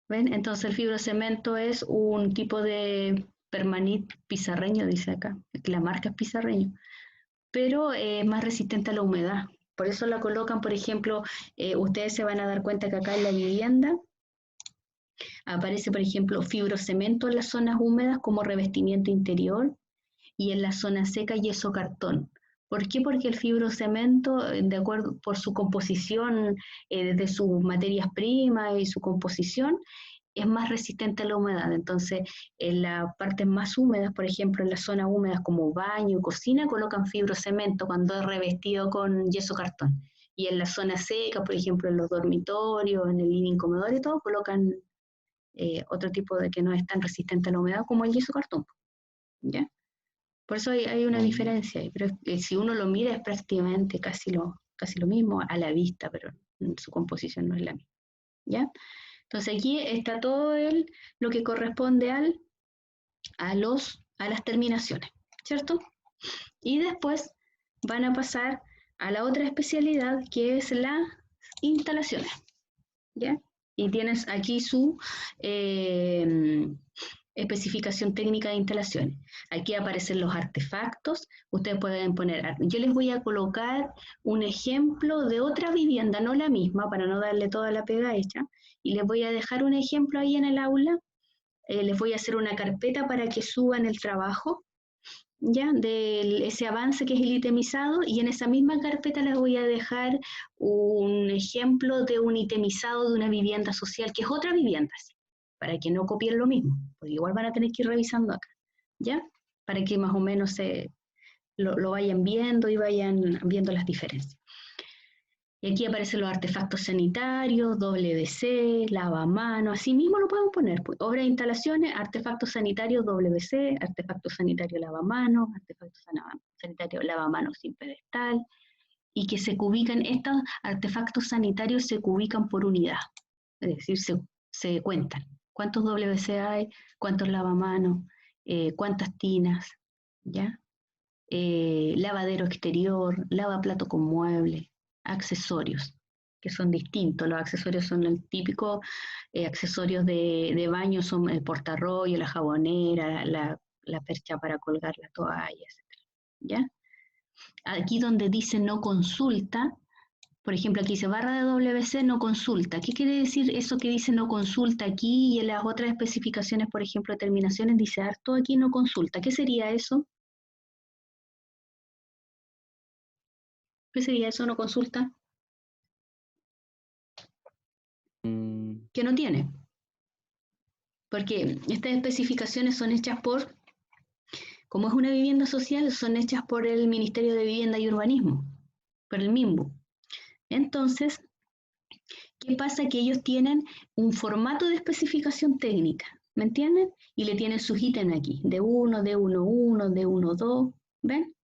¿Ven? Entonces el fibrocemento es un tipo de permanit pizarreño, dice acá. La marca es pizarreño, pero es más resistente a la humedad. Por eso la colocan, por ejemplo, ustedes se van a dar cuenta que acá en la vivienda aparece, por ejemplo, fibrocemento en las zonas húmedas como revestimiento interior y en la zona seca yeso cartón. ¿Por qué? Porque el fibrocemento, de acuerdo por su composición, de sus materias primas y su composición, es más resistente a la humedad. Entonces, en las partes más húmedas, por ejemplo, en las zonas húmedas como baño y cocina, colocan fibrocemento cuando es revestido con yeso cartón. Y en la zona seca, por ejemplo, en los dormitorios, en el living comedor y todo, colocan otro tipo de que no es tan resistente a la humedad como el yeso cartón. ¿Ya? Por eso hay una Mm, diferencia, pero si uno lo mira es prácticamente casi lo mismo a la vista, pero su composición no es la misma. ¿Ya? Entonces aquí está todo lo que corresponde a las terminaciones, ¿cierto? Y después van a pasar a la otra especialidad que es las instalaciones, ¿ya? Y tienes aquí su especificación técnica de instalaciones. Aquí aparecen los artefactos, ustedes pueden poner, yo les voy a colocar un ejemplo de otra vivienda, no la misma, para no darle toda la pega hecha, y les voy a dejar un ejemplo ahí en el aula, les voy a hacer una carpeta para que suban el trabajo, ya, de ese avance que es el itemizado, y en esa misma carpeta les voy a dejar un ejemplo de un itemizado de una vivienda social, que es otra vivienda, ¿sí? Para que no copien lo mismo, porque igual van a tener que ir revisando acá, ¿ya? Para que más o menos lo vayan viendo y vayan viendo las diferencias. Y aquí aparecen los artefactos sanitarios, WC, lavamanos, así mismo lo podemos poner. Pues, obras e instalaciones, artefactos sanitarios, WC, artefactos sanitarios lavamanos, artefactos sanitarios lavamanos sin pedestal, y que se ubican, estos artefactos sanitarios se ubican por unidad, es decir, se cuentan. ¿Cuántos WC hay? ¿Cuántos lavamanos? ¿Cuántas tinas? ¿Ya? Lavadero exterior, lavaplato con mueble, accesorios, que son distintos. Los accesorios son el típico accesorios de baño, son el portarrollo, la jabonera, la percha para colgar la toalla, etc. ¿Ya? Aquí donde dice no consulta, por ejemplo, aquí dice barra de WC no consulta. ¿Qué quiere decir eso que dice no consulta aquí y en las otras especificaciones, por ejemplo, terminaciones, dice harto aquí no consulta? ¿Qué sería eso? ¿Qué sería eso no consulta? Que no tiene. Porque estas especificaciones son hechas por, como es una vivienda social, son hechas por el Ministerio de Vivienda y Urbanismo, por el MIMBU. Entonces, ¿qué pasa? Que ellos tienen un formato de especificación técnica, ¿me entienden? Y le tienen sus ítems aquí, D1, D11, D12, ¿ven?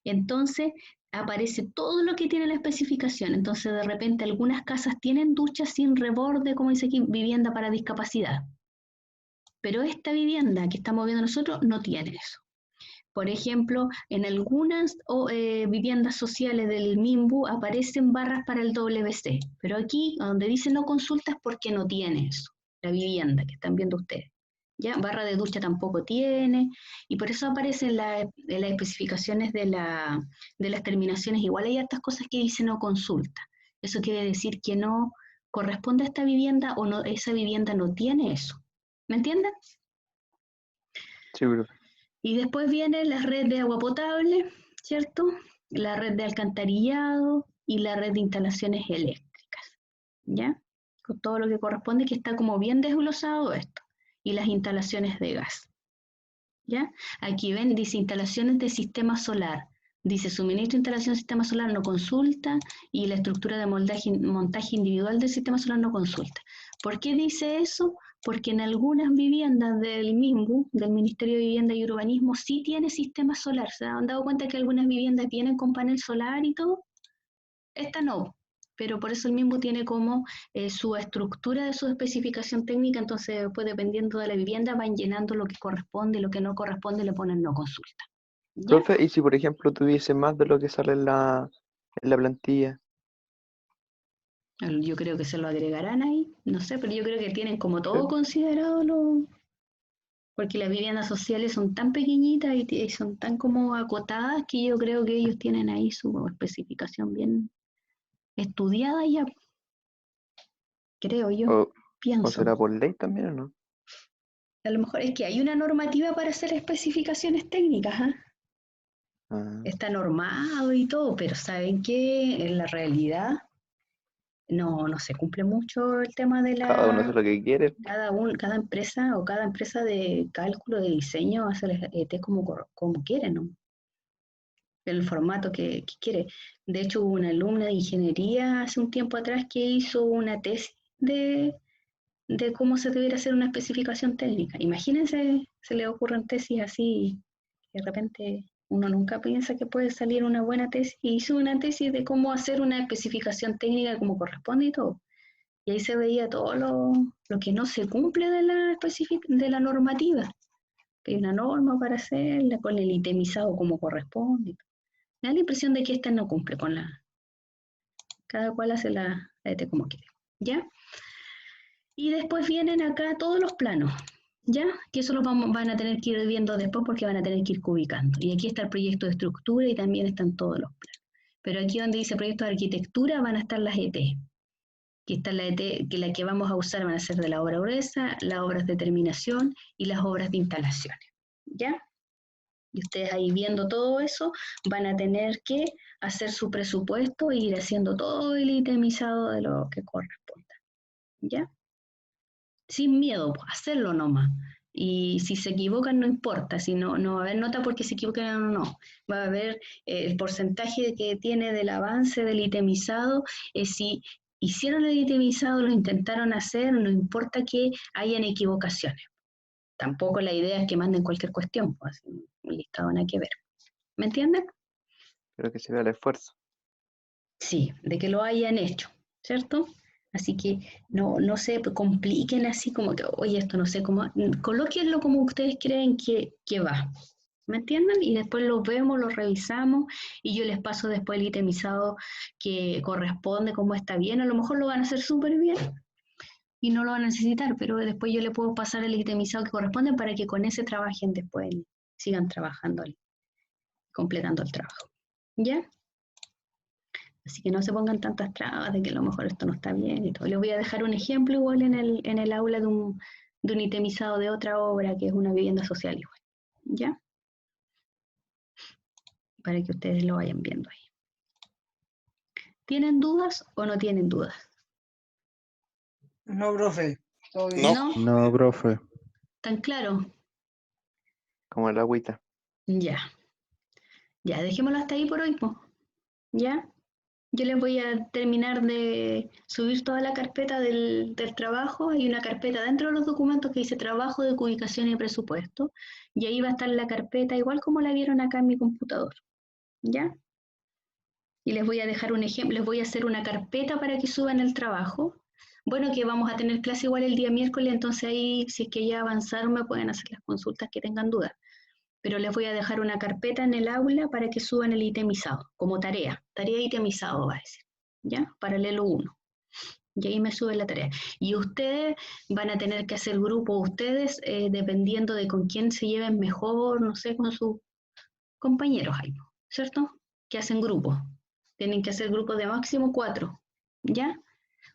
Entonces, aparece todo lo que tiene la especificación. Entonces, de repente, algunas casas tienen duchas sin reborde, como dice aquí, vivienda para discapacidad. Pero esta vivienda que estamos viendo nosotros no tiene eso. Por ejemplo, en algunas viviendas sociales del MIMBU aparecen barras para el WC, pero aquí, donde dice no consulta, es porque no tiene eso, la vivienda que están viendo ustedes. ¿Ya? Barra de ducha tampoco tiene, y por eso aparecen en las especificaciones de las terminaciones. Igual hay estas cosas que dicen no consulta. Eso quiere decir que no corresponde a esta vivienda o no, esa vivienda no tiene eso. ¿Me entienden? Sí, profe. Y después viene la red de agua potable, ¿cierto? La red de alcantarillado y la red de instalaciones eléctricas, ¿ya? Con todo lo que corresponde, que está como bien desglosado esto. Y las instalaciones de gas, ¿ya? Aquí ven, dice instalaciones de sistema solar. Dice suministro de instalación de sistema solar no consulta y la estructura de montaje individual del sistema solar no consulta. ¿Por qué dice eso? Porque en algunas viviendas del MIMBU, del Ministerio de Vivienda y Urbanismo, sí tiene sistema solar. ¿Se han dado cuenta que algunas viviendas vienen con panel solar y todo? Esta no, pero por eso el MIMBU tiene como su estructura de su especificación técnica, entonces pues dependiendo de la vivienda van llenando lo que corresponde y lo que no corresponde le ponen no consulta. ¿Ya? Profe, ¿y si por ejemplo tuviese más de lo que sale en la plantilla? Yo creo que se lo agregarán ahí, no sé, pero yo creo que tienen como todo Sí. considerado porque las viviendas sociales son tan pequeñitas y son tan como acotadas que yo creo que ellos tienen ahí su especificación bien estudiada ya, creo yo, ¿O pienso. será por ley también o no? A lo mejor es que hay una normativa para hacer especificaciones técnicas, ¿ah? Ah, Está normado y todo, pero ¿saben qué? En la realidad no se cumple mucho el tema de cada uno hace lo que quiere. cada empresa de cálculo, de diseño, hace el ET como quiere, ¿no? El formato que quiere. De hecho, hubo una alumna de ingeniería hace un tiempo atrás que hizo una tesis de cómo se debiera hacer una especificación técnica. Imagínense, se le ocurren tesis así, de repente uno nunca piensa que puede salir una buena tesis, y hizo una tesis de cómo hacer una especificación técnica como corresponde y todo. Y ahí se veía todo lo que no se cumple de la normativa, que hay una norma para hacerla, con el itemizado como corresponde. Me da la impresión de que esta no cumple con cada cual hace la ET como quiere, ¿ya? Y después vienen acá todos los planos, ¿ya? Que eso los van a tener que ir viendo después porque van a tener que ir ubicando. Y aquí está el proyecto de estructura y también están todos los planos. Pero aquí donde dice proyecto de arquitectura van a estar las ET. Aquí está la ET, que la que vamos a usar van a ser de la obra gruesa, las obras de terminación y las obras de instalaciones, ¿ya? Y ustedes ahí viendo todo eso van a tener que hacer su presupuesto e ir haciendo todo el itemizado de lo que corresponda, ¿ya? Sin miedo, hacerlo nomás. Y si se equivocan no importa, si no va a haber nota porque se equivocan o no. Va a haber el porcentaje que tiene del avance del itemizado, si hicieron el itemizado, lo intentaron hacer, no importa que hayan equivocaciones. Tampoco la idea es que manden cualquier cuestión, pues un listado nada que ver. ¿Me entienden? Pero que se vea el esfuerzo. Sí, de que lo hayan hecho, ¿cierto? Así que no se compliquen así como que, oye, esto no sé cómo, colóquenlo como ustedes creen que va. ¿Me entienden? Y después lo vemos, lo revisamos y yo les paso después el itemizado que corresponde, cómo está bien. A lo mejor lo van a hacer súper bien y no lo van a necesitar, pero después yo les puedo pasar el itemizado que corresponde para que con ese trabajen después, sigan trabajando, completando el trabajo. ¿Ya? Así que no se pongan tantas trabas de que a lo mejor esto no está bien y todo. Les voy a dejar un ejemplo igual en el aula de un itemizado de otra obra que es una vivienda social igual. ¿Ya? Para que ustedes lo vayan viendo ahí. ¿Tienen dudas o no tienen dudas? No, profe. Todo bien. No. ¿No? No, profe. ¿Tan claro? Como el agüita. Ya. Ya, dejémoslo hasta ahí por hoy, po. ¿Ya? Yo les voy a terminar de subir toda la carpeta del trabajo. Hay una carpeta dentro de los documentos que dice trabajo de ubicación y presupuesto. Y ahí va a estar la carpeta igual como la vieron acá en mi computador. ¿Ya? Y les voy a dejar un ejemplo, les voy a hacer una carpeta para que suban el trabajo. Bueno, que vamos a tener clase igual el día miércoles, entonces ahí, si es que ya avanzaron, me pueden hacer las consultas que tengan dudas. Pero les voy a dejar una carpeta en el aula para que suban el itemizado, como tarea itemizado va a decir, ¿ya? Paralelo 1. Y ahí me sube la tarea. Y ustedes van a tener que hacer grupo, ustedes, dependiendo de con quién se lleven mejor, no sé, con sus compañeros ahí, ¿cierto? Que hacen grupos. Tienen que hacer grupos de máximo 4, ¿ya?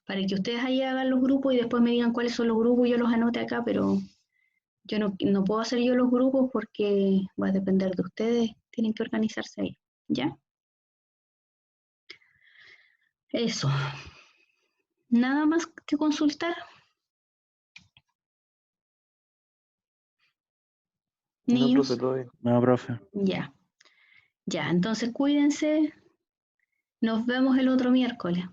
Para que ustedes ahí hagan los grupos y después me digan cuáles son los grupos, yo los anote acá, pero yo no puedo hacer yo los grupos porque va a depender de ustedes, tienen que organizarse ahí, ¿ya? Eso. ¿Nada más que consultar? No, Niños, profe, todo bien. No, profe. ya. Ya, entonces cuídense. Nos vemos el otro miércoles,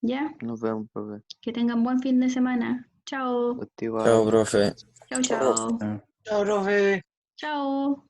¿ya? Nos vemos, profe. Que tengan buen fin de semana. Chao. Contigo, Chao, igual. profe. Chao, Chao, profe. chao. Ah. Chao, profe. Chao.